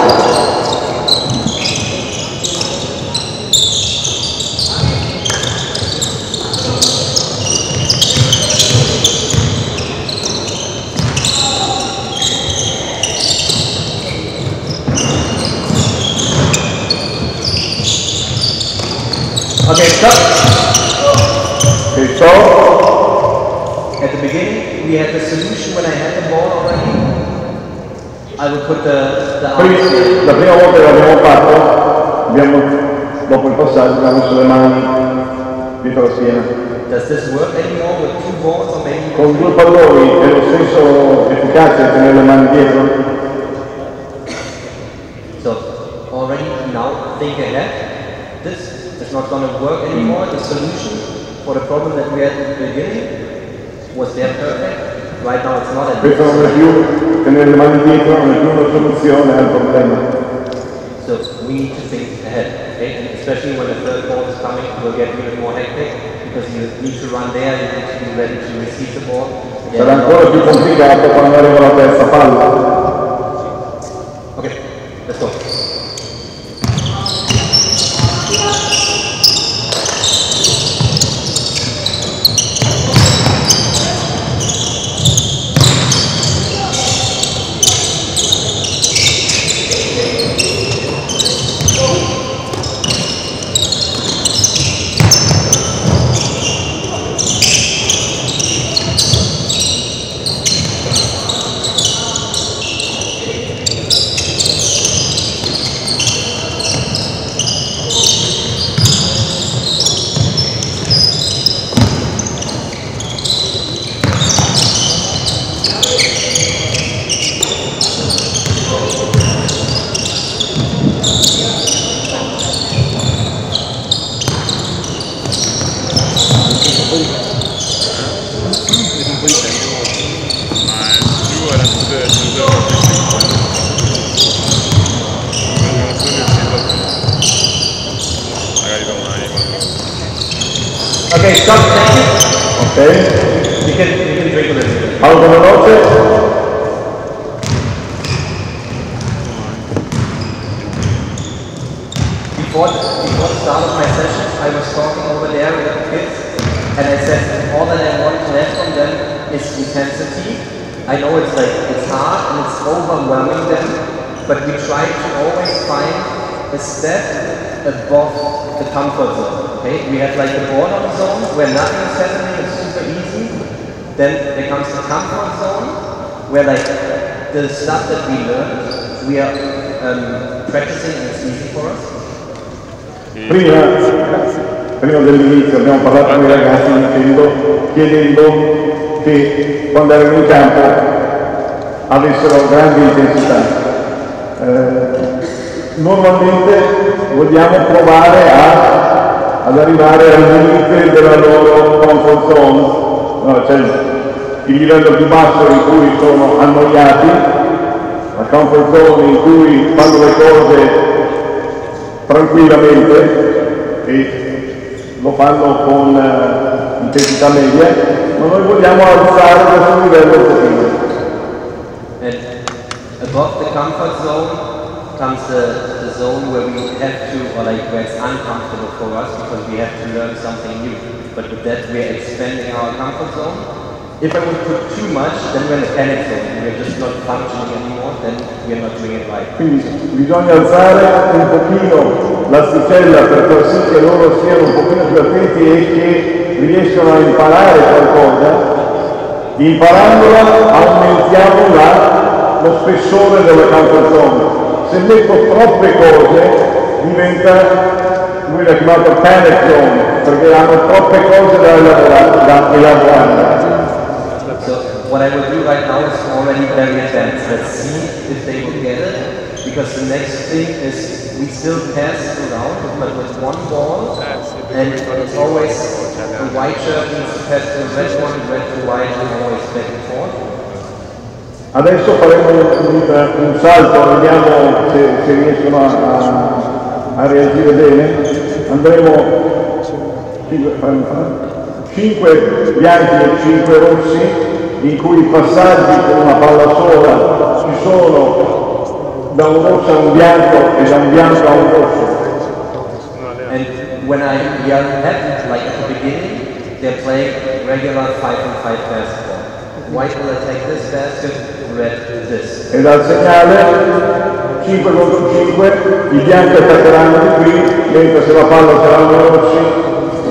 Okay, stop. Ok, stop. At the beginning, we had the solution when I had the ball already. I would put the arms here. La prima volta che l'abbiamo fatto, dopo il passaggio abbiamo messo le mani dietro la schiena. Does this work anymore with two balls or maybe? Con 2 palloni è lo stesso efficace tenere le mani dietro? So, already now think ahead. This is not going to work anymore. The solution for the problem that we had at the beginning was there perfect. Right now it's not. Questo non è più, tenere le mani dietro non è più una soluzione al problema. So we need to think ahead, okay? And especially when the third ball is coming, it will get even more hectic because you need to run there, you need to be ready to receive the ball. Sarà ancora più complicato quando arriva la terza palla. Okay, let's go. Okay, stop, thank you. Ok? You can drink a little bit. Pausa veloce. Before the start of my session, I was talking over there with the kids, and I said all that I want to have from them is intensity. I know it's hard and it's overwhelming them, but we try to always find a step above the comfort zone. Okay, we have like the boredom zone where nothing is happening, it's super easy. Then there comes the comfort zone where like the stuff that we learned, we are practicing and it's easy for us. Prima dell'inizio abbiamo parlato con i ragazzi chiedendo che quando erano in campo avessero grande intensità. Normalmente vogliamo provare ad arrivare al limite della loro comfort zone, no, cioè il livello più basso in cui sono annoiati, la comfort zone in cui fanno le cose tranquillamente e lo fanno con intensità media, ma noi vogliamo alzare questo livello un pochino. And above the comfort zone comes the zone where we have to, or like where it's uncomfortable for us because we have to learn something new. But with that we are expanding our comfort zone. If I would put too much, then we're in the panic zone and we're just not functioning anymore, then we're not doing it right. Quindi bisogna alzare un pochino l'asticella per far sì che loro siano un pochino più attenti e che riescano a imparare qualcosa. Imparandola aumentiamo lo spessore della comfort zone. Se metto troppe cose diventa, lui l'ha chiamato panic zone, perché hanno troppe cose da elaborare. So what I will do right now is already very advanced. Let's see if they will get it. Because the next thing is we still pass around, but with one ball, and it's always the white shirt needs to pass to the red one, red to white, and always back and forth. Adesso faremo un salto, vediamo se riescono a reagire bene. Andremo 5 bianchi e 5 rossi, in cui i passaggi con una palla sola ci sono da un rosso a un bianco e da un bianco a un rosso. And when we are happy, like at the beginning, they're playing regular 5-on-5 basketball. White will attack this basket, red this. E dal segnale 5 contro 5, i bianchi attaccheranno di qui, mentre se la palla saranno i rossi,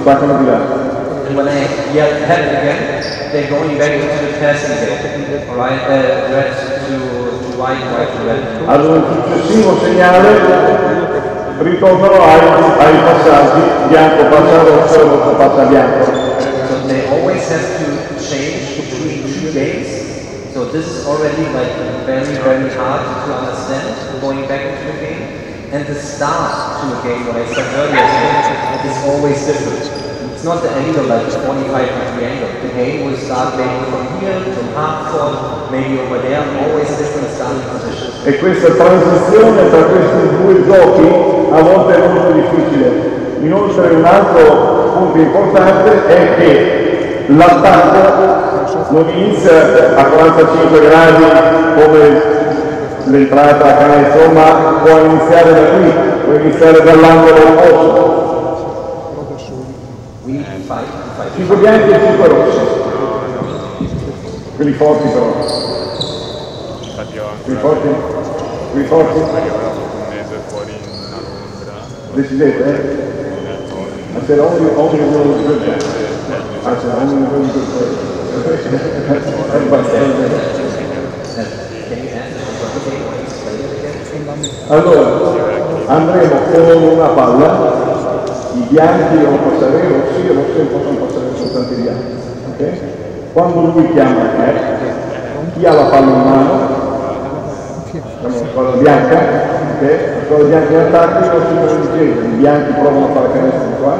attaccano di là. And when I yell happy again, they're going back into the passing game. Alright, red to white, white to red. Ad un successivo segnale ritornano ai passaggi, bianco passa al rosso e rosso passa al bianco. So they always have to change between two games. So this is already like very, very hard to understand, going back into the game. And the start to a game, what I said earlier, is always different. It's not the angle like the 45-degree angle. The game will start maybe from here, from half court, maybe over there, always different starting positions. E questa transizione tra questi due giochi a volte è molto difficile. Inoltre un altro punto importante è che l'attacco non inizia a 45 gradi come l'entrata a canestro, ma può iniziare da qui, può iniziare dall'angolo opposto. 5 bianchi e 5 rossi. Quelli forti però. Quelli forti? Quelli forti? Decidete, Ma se only one good guy. I said only one good player. Allora, andremo con una palla. I bianchi devono passare i rossi, i rossi possono passare soltanto i bianchi. Okay? Quando lui chiama chi ha la palla in mano, la squadra bianca, okay? La squadra bianca in attacco, i rossi non difesa, i bianchi provano a fare canestro di qua,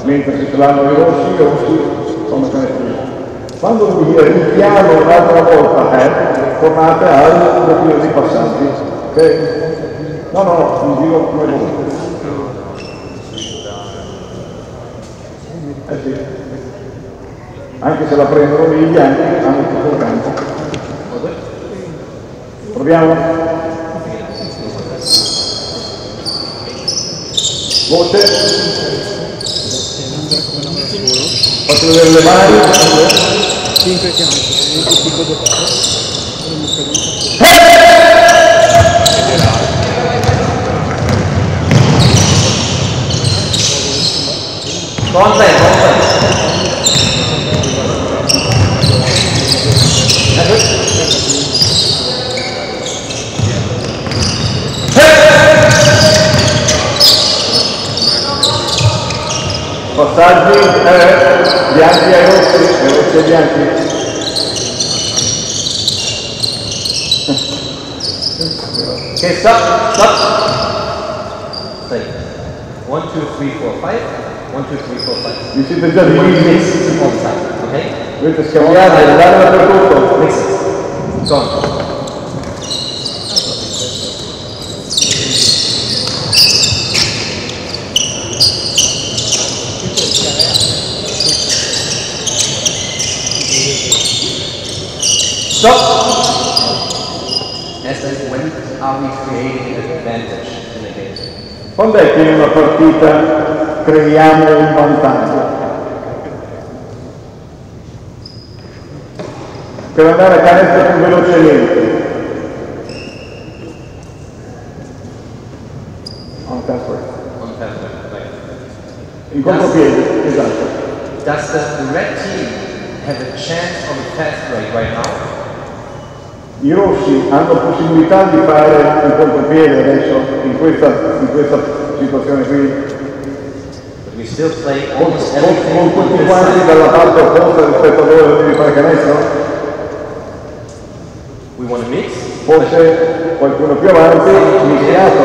mentre se ce l'hanno i rossi fanno canestro di qua. Quando lui richiama un'altra volta tornate al profilo di passaggi. Okay? No, mi dico come volete. Sì. Anche se la prendono lì, gli altri hanno tutto il campo. Proviamo. Voce. Faccio vedere le mani. 5 chiamate. Conte. Passaggi bianchi ai rossi ai bianchi. Okay, stop. 1, 2, 3, 4, 5. 1, 2, 3, 4, 5. Vi siete già divisi? All the time, okay? Dovete scambiare, andare dappertutto. Mix it. Gone. Stop! As in, when are we creating an advantage in the game? Quando è che in una partita creiamo un vantaggio? Per andare a canestro più velocemente. On pass break. On pass break, right. In contropiede, esatto. Does the red team have a chance on the pass break right now? I rossi hanno possibilità di fare il contropiede adesso, in questa situazione qui. But we still play almost Con everything on tutti this quanti side. dalla parte opposta rispetto a dove devi fare canestro? We want to mix. Forse qualcuno più avanti, mischiato.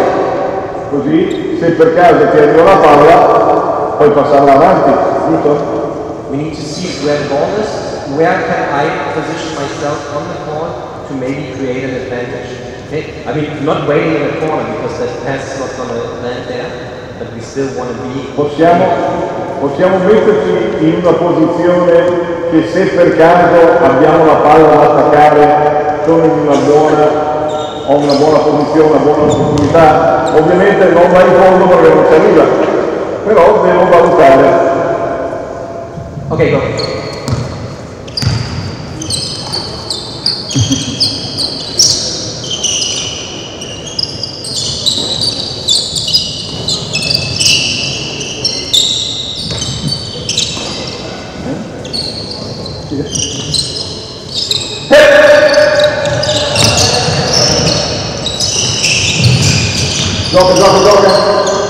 Così, se per caso ti arriva la palla, puoi passarla avanti, giusto? We need to see where the ball is. Where can I position myself on the court to maybe create an advantage? Okay? I mean, not waiting in the corner because that pass is not going to land there, but we still want to be. Possiamo metterci in una posizione che se per caso abbiamo la palla da attaccare sono in una buona posizione, una buona opportunità. Ovviamente non va in fondo perché non ci arriva, però devo valutare. Okay, go.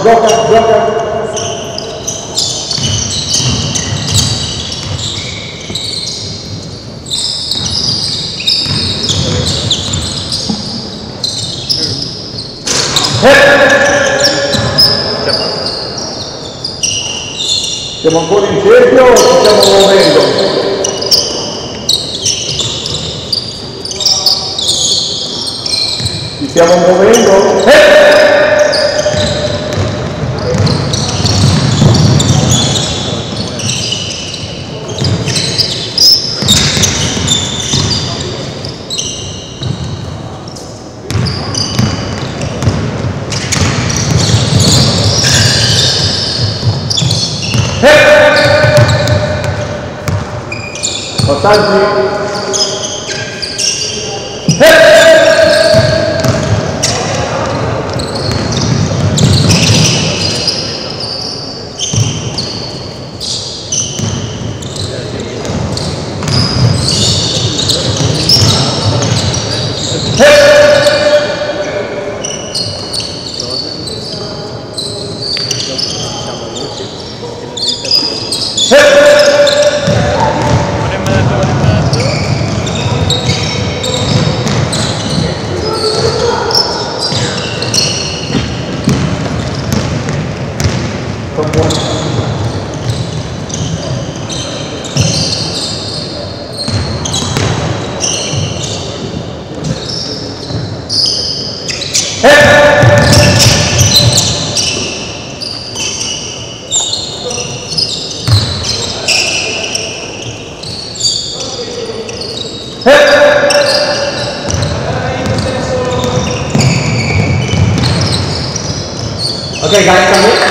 Gioca. Siamo ancora in cerchio o ci stiamo muovendo? Ci stiamo muovendo? Passaggi. Okay, guys, come here.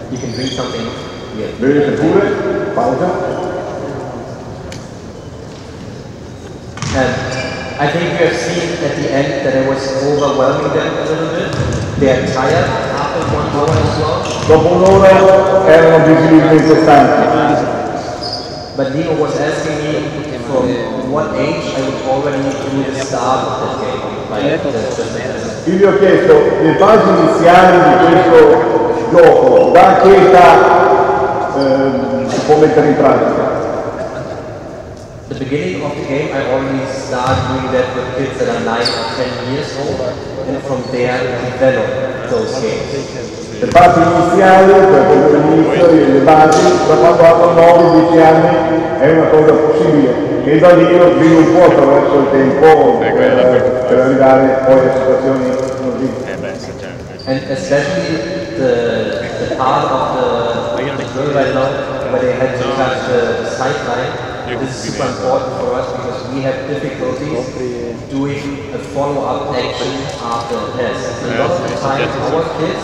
You can drink something. Yeah. Bevete pure, pausa. And I think you have seen at the end that I was overwhelming them a little bit. They are tired after 1 hour as well. Dopo un'ora erano visibilmente stanchi. But Nino was asking me from what age I would already do the start of that game. Io gli ho chiesto le fasi iniziali di questo gioco, da che età si può mettere in pratica? The beginning of the game, I already started doing that with kids that are 9 or 10 years old, and from there develop those games. Le fasi iniziali, per l'inizio, le basi, da quando hanno 9-10 anni è una cosa possibile. E da lì lo sviluppo attraverso il tempo per arrivare poi a situazioni così. And especially the part of the drill right now, where they had to touch the sideline, this is super important for us because we have difficulties doing a follow-up action after a pass. A lot of the time, our kids,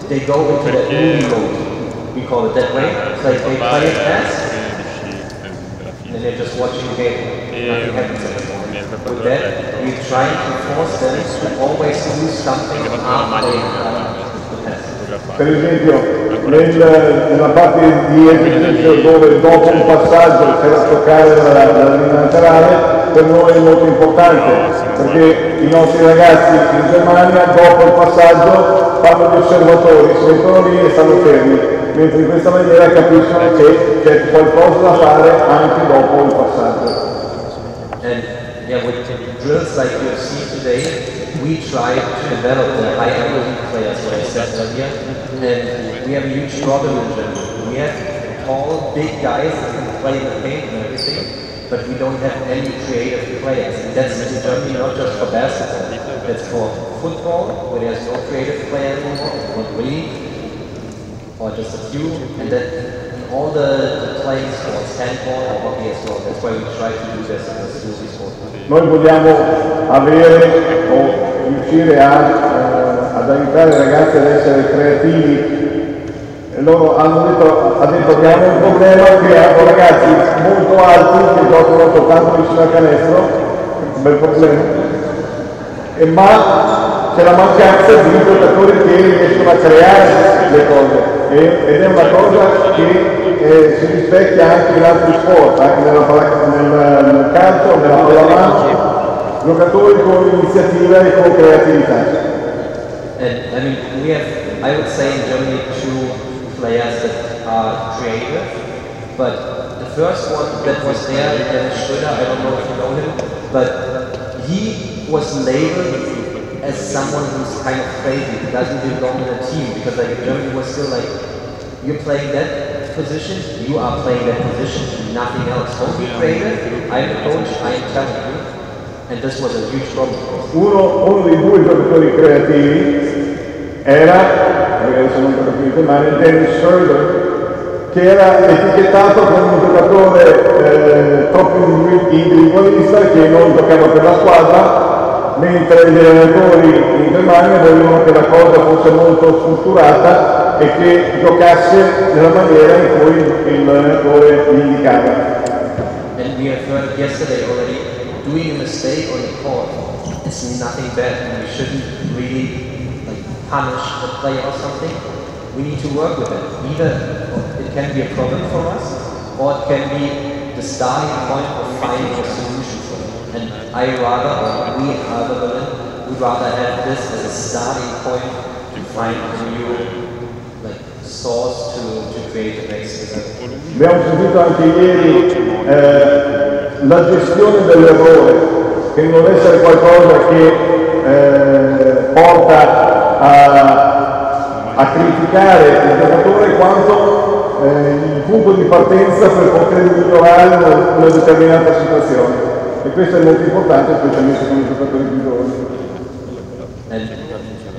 they go into that movie mode. We call it that way. It's like they play a pass, and they're just watching the game. Nothing happens anymore. With that, we're trying to force them to always do something after they the pass. Per esempio, nella parte di esercizio dove dopo un passaggio c'è da toccare la linea laterale, per noi è molto importante, perché i nostri ragazzi in Germania dopo il passaggio fanno gli osservatori, si mettono lì e stanno fermi, mentre in questa maniera capiscono che c'è qualcosa da fare anche dopo il passaggio. And yeah, with drills like you have seen today, we try to develop the high ability players, what I said earlier, and we have a huge problem in Germany. We have tall, big guys that can play in the paint and everything, but we don't have any creative players. And that's in Germany not just for basketball, that's for football, where there's no creative player anymore, not really, or just a few, and then all the playing sports, handball and hockey as well. That's why we try to do this in the school sport. Noi vogliamo avere o riuscire ad aiutare i ragazzi ad essere creativi. E loro hanno detto abbiamo un problema che hanno ragazzi molto alti che giocano soltanto vicino al canestro, un bel problema, ma c'è la mancanza di giocatori che riescono a creare le cose ed è una cosa che si rispecchia anche in altri sport, anche nel calcio, nella pallamano, giocatori con iniziativa e con creatività. And I mean, we have, I would say in Germany, 2 players that are creative, but the first one that was there, Dennis Schröder, I don't know if you know him, but he was labeled as someone who's kind of crazy, who doesn't belong in a team, because like Germany was still like, you're playing that position, you are playing that position, nothing else. Don't be creative, I'm the coach, I'm telling you. And this was a huge problem for us. Uno dei 2 giocatori creativi era, adesso non per capire male, Dennis Schröder, che era etichettato come un giocatore troppo individualista che non giocava per la squadra, mentre gli allenatori in Germania volevano che la cosa fosse molto strutturata e che giocasse nella maniera in cui l'allenatore gli indicava. And we have heard yesterday already, doing a mistake on the court is nothing bad, and we shouldn't really like punish the player or something. We need to work with it. Either it can be a problem for us, or it can be the starting point of finding a solution for it. And I rather, or we rather would rather have this as a starting point to find a new like source to create the next level. Abbiamo sentito anche ieri la gestione dell'errore, che non deve essere qualcosa che porta a criticare il giocatore quanto il punto di partenza per poter migliorare una determinata situazione. E questo è molto importante, specialmente con i giocatori più giovani. And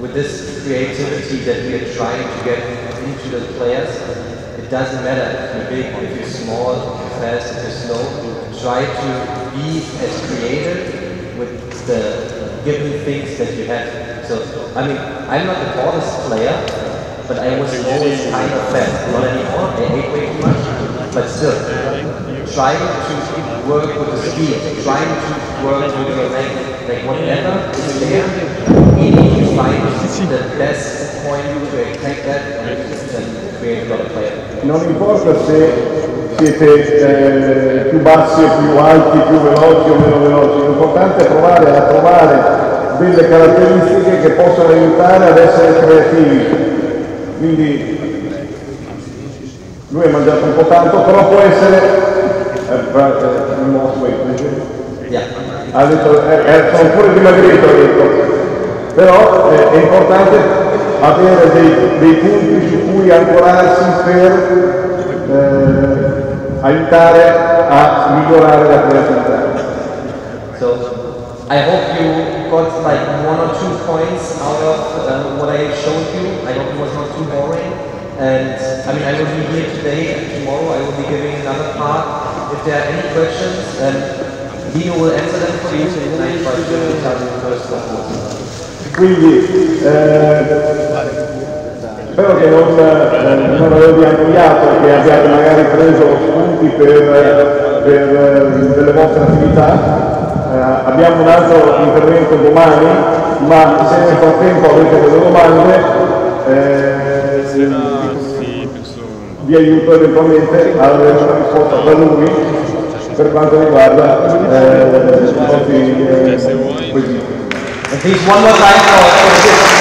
with this creativity that we are trying to get into the players, it doesn't matter if you're big, if you're small, if you're fast, if you're slow. Try to be as creative with the given things that you have. So, I mean, I'm not the tallest player, but I was always kind of fast. Not anymore, I ate way too much, but still. Trying to work with the speed, trying to work with the length, like whatever is there, we need to find the best point to attack that and create a better player. Non importa se siete più bassi o più alti, più veloci o meno veloci, l'importante è provare a trovare delle caratteristiche che possano aiutare ad essere creativi. Quindi lui ha mangiato un po' tanto, però può essere ha detto, sono pure dimagrito, ha detto, però è importante avere dei punti su cui ancorarsi per aiutare a migliorare la creatività. So, I hope you got like 1 or 2 points out of what I showed you. I hope it was not too boring. And I mean, I will be here today and tomorrow I will be giving another part. If there are any questions, Dino will answer them for you, and I try to tell you first what was. Quindi spero che non avevi annoiato, che abbiate magari preso spunti per delle vostre attività. Abbiamo un altro intervento domani, ma se nel frattempo avete delle domande vi aiuto eventualmente a avere una risposta da lui per quanto riguarda i vostri quesiti. Please, one more time for this.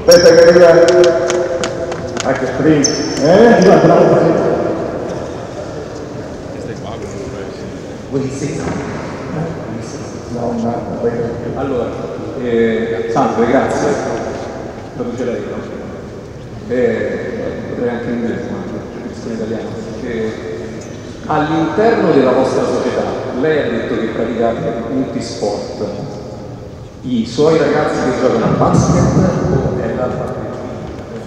Aspetta che arriva anche sprint. Allora, salve, grazie. Traduce lei, no? Potrei anche in inglese, ma in italiano. All'interno della vostra società, lei ha detto che praticate multisport. I suoi ragazzi che giocano a basket o è l'altra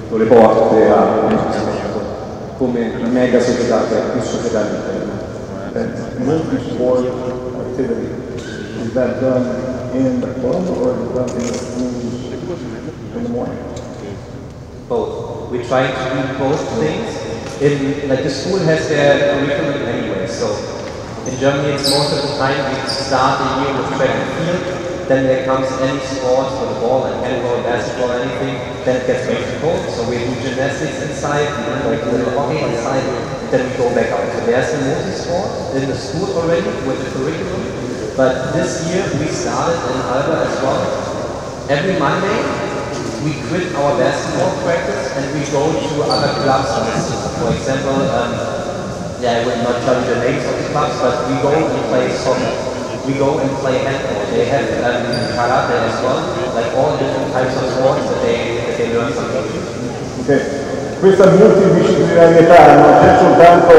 le porte a come mega società che ha più società all'interno? Multi-sport activity. Is that done in the club or is it done in the schools in the morning? Both. We're trying to do both things. Like the school has their curriculum anyway, so in Germany it's most of the time we start the year with track and field, then there comes any sport for the ball, like handball, basketball, anything, then it gets very cold, so we do gymnastics inside, we do like a little hockey inside, and then we go back out. So there's the multi-sport in the school already with the curriculum, but this year we started in Alba as well. Every Monday we quit our basketball practice and we go to other clubs. For example, I will not tell you the names of the clubs, but we go and play soccer. We go and play handball. They have karate as well, like all different types of sports that they learn from. Okay. Questa multidisciplinarietà non c'è soltanto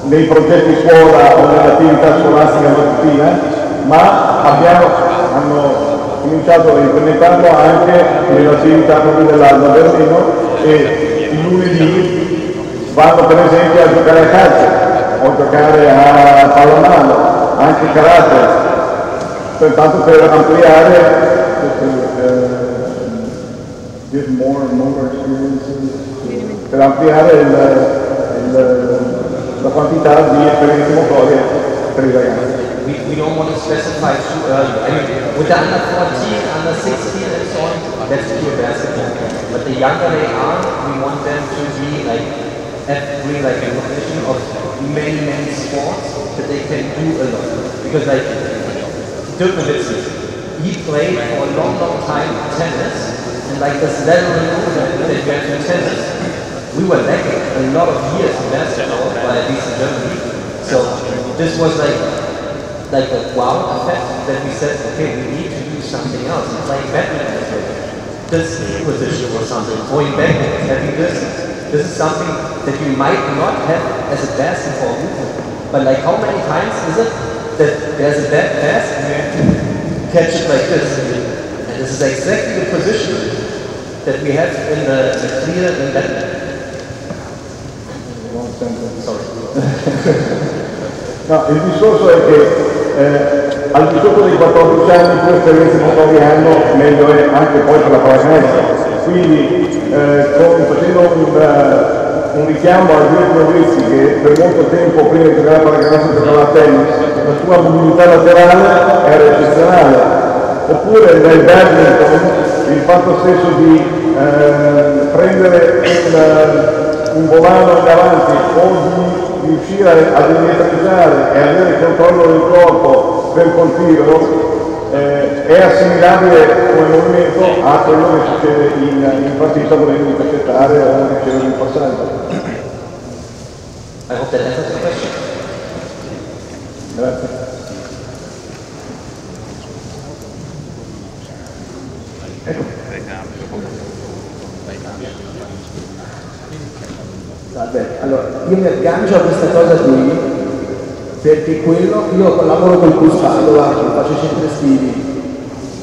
nei progetti scuola o nell'attività scolastica mattutina, ma hanno cominciato a implementarlo anche nell'attività proprio dell'Alba Berlino e il lunedì vanno per esempio a giocare a calcio o a giocare a pallamano, anche karate, pertanto per ampliare per ampliare la quantità di esperienze motorie per i ragazzi. We don't want to specify too early. I mean, with the under 14, under 16 and so on, that's pure basketball. But the younger they are, we want them to be like really like a combination of many sports that they can do a lot. Because like Dirk Nowitzki, he played for a long time tennis, and like this lateral movement that you have in tennis, we were lacking a lot of years in basketball, by at least in Germany. So this was like like a wow effect that we said, okay, we need to do something else. It's like badminton, this position or something, going backwards, having this. This is something that you might not have as a basketball movement. But like how many times is it that there's a bad pass and you have to catch it like this? And this is exactly the position that we have in the clear in badminton. Sorry. No, il discorso è che al di sotto dei 14 anni più esperienze motorie hanno, meglio è anche poi per la pallacanestro. Quindi facendo un richiamo a Giulio Novizi, che per molto tempo prima di giocare a pallacanestro giocava a tennis, la sua mobilità laterale era eccezionale. Oppure nel badminton il fatto stesso di prendere un volano in avanti o di riuscire ad indietreggiare e avere il controllo del corpo per colpirlo è assimilabile come movimento a quello che succede in partita volendo intercettare o ricevere un passaggio. I hope that answers the question. Grazie. Ecco. Salve, allora io mi aggancio a questa cosa qui perché io collaboro col Cus Padova, faccio i centri estivi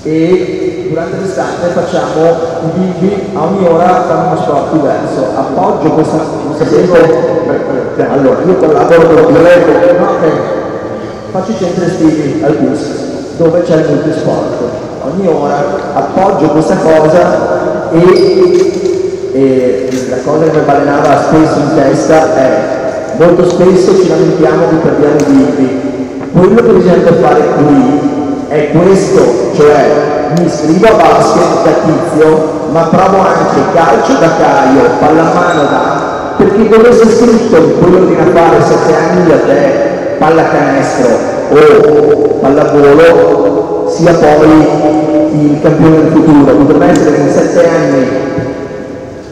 e durante l'estate facciamo i bimbi a ogni ora fanno uno sport diverso. Appoggio questa allora io collaboro con faccio i centri estivi al Cus dove c'è il multisport. Ogni ora appoggio questa cosa e la cosa che mi balenava spesso in testa è molto spesso ci lamentiamo che perdiamo i bimbi. Quello che bisogna fare qui è questo, cioè mi iscrivo a basket da tizio, ma provo anche calcio da Caio, pallamano da, perché dove sia scritto quello che viene a fare 7 anni da te, pallacanestro o pallavolo, sia poi il campione del futuro. Potrebbe essere che in 7 anni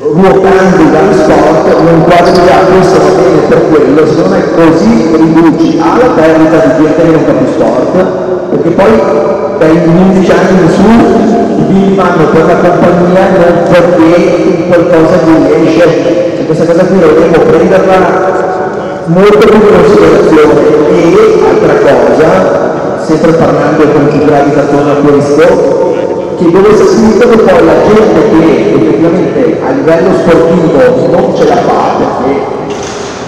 ruotando dallo sport non quasi già questo va bene per quello, secondo me così riduci alla perdita di gente che non fa più sport, perché poi dai 11 anni in su i bimbi vanno per la compagnia non perché qualcosa gli riesce, e questa cosa qui dovremmo prenderla molto più in considerazione. E altra cosa, sempre parlando con chi gravita attorno a questo, che dove sia scritto che poi la gente che effettivamente a livello sportivo non ce la fa perché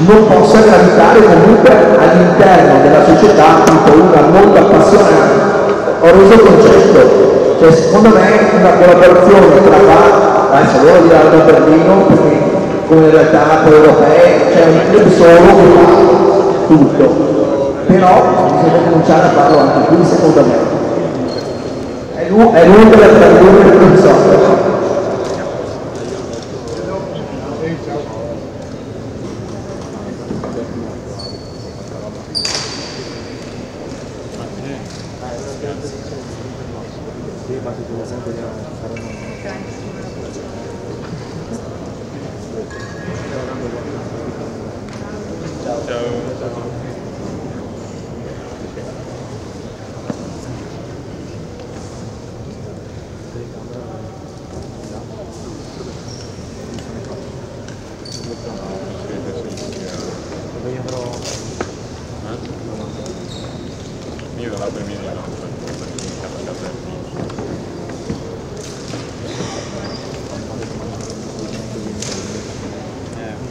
non possa gravitare comunque all'interno della società tipo una molto appassionata. Ho reso il concetto, cioè secondo me una collaborazione tra adesso voglio dire a Berlino perché come in realtà poi europee c'è un club solo che fa tutto, però bisogna cominciare a farlo anche qui secondo me. È lunga la traduzione del professore.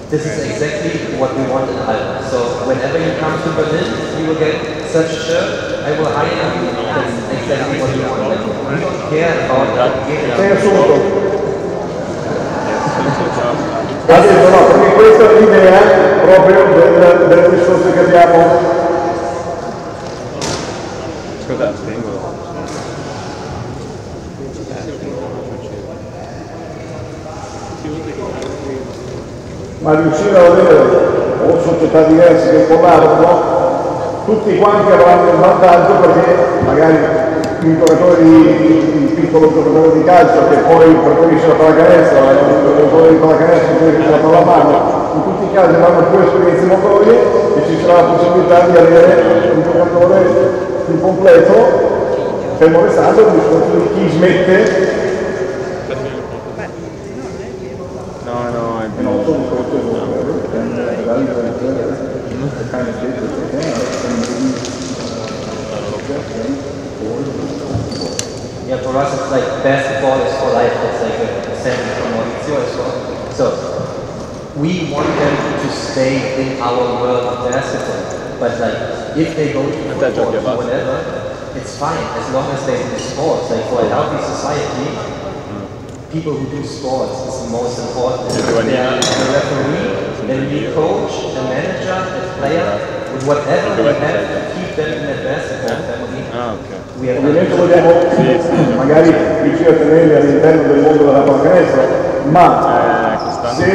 This is exactly what we want in Alba. So whenever you come to Berlin, you will get such a shirt. I will hire you. That's exactly what we want. We don't care about that. Sei assunto. Adesso no, perché questa è l'idea proprio delle risorse che abbiamo. Scusate, tengo. Ma riuscire ad avere o società diverse che collaborano, tutti quanti avranno un vantaggio perché magari il piccolo giocatore di calcio che poi preferisce la pallacanestro, il giocatore di pallacanestro che preferisce la pallamano, in tutti i casi vanno più esperienze motorie e ci sarà la possibilità di avere un giocatore più completo, fermo restando il discorso di chi smette. No, è E non sono solo Yeah, for us it's like basketball is for life. It's like a sentence from Maurizio as well. So we want them to stay in our world of basketball. But like if they go to football or whatever, it's fine as long as they do sports. Like for a healthy society, people who do sports is the most important. They are the referee, then we coach, the manager, the player, with whatever we have to keep them in the basketball family. Ovviamente vogliamo magari riuscire a tenerli all'interno del mondo della pallacanestro, ma se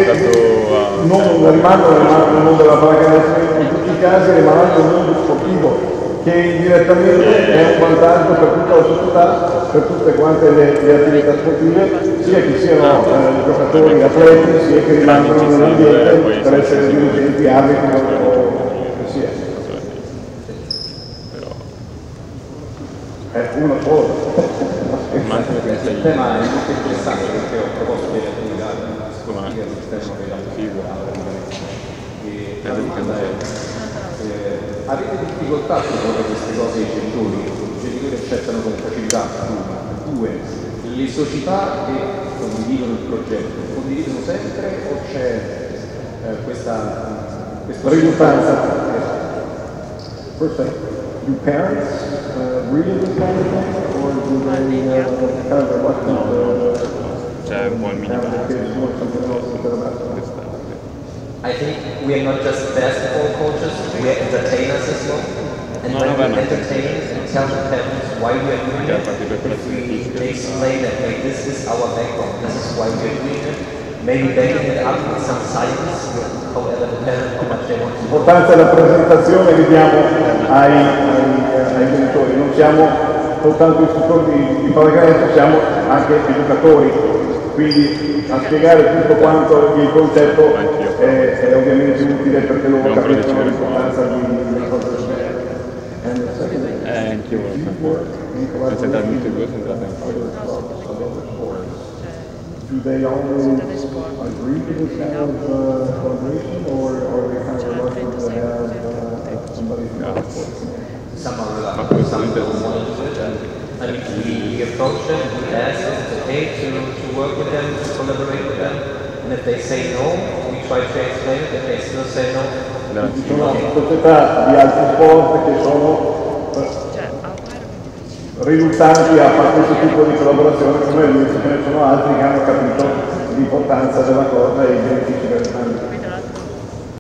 non rimangono nel mondo della pallacanestro, in tutti i casi rimarranno nel mondo sportivo, che indirettamente è un vantaggio per tutta la società, per tutte quante le attività sportive, sia che siano giocatori, atleti, sia che rimangono nell'ambiente per essere dirigenti, arbitri o che sia. È una cosa. Il tema è molto interessante perché ho proposto delle attività sportive all'esterno della figura e la domanda è avete difficoltà a proporre queste cose ai genitori? I genitori accettano con facilità, uno. Due, le società che condividono il progetto condividono sempre o c'è questa riluttanza? Do parents read this kind of thing, or do they kind of reluctant c'è un po' il something else instead of basketball? I think we are not just basketball coaches, we are entertainers as well. And when we entertain and tell the parents why we are doing it, if we explain that hey, this is our background, this is why we are doing it, maybe backing it up with some science, however the parent how much they want to do. L'importanza è la presentazione che diamo ai genitori, non siamo soltanto istruttori di pallacanestro, siamo anche educatori, quindi a spiegare tutto quanto il concetto è ovviamente utile perché loro capiscono l'importanza di cosa succede. Anch'io sono entrato tutti e due, sono entrato in poi. Do they always agree to this kind of collaboration, or are they kind of reluctant to have somebody from Some are reluctant, some don't want to do it. I mean, we approach them, we ask if it's okay to work with them, to collaborate with them, and if they say no, we try to explain it. If they still say no, ci sono società di altri sport che sono riluttanti a fare questo tipo di collaborazione come lui, ce ne sono altri che hanno capito l'importanza della cosa e i benefici che ne hanno.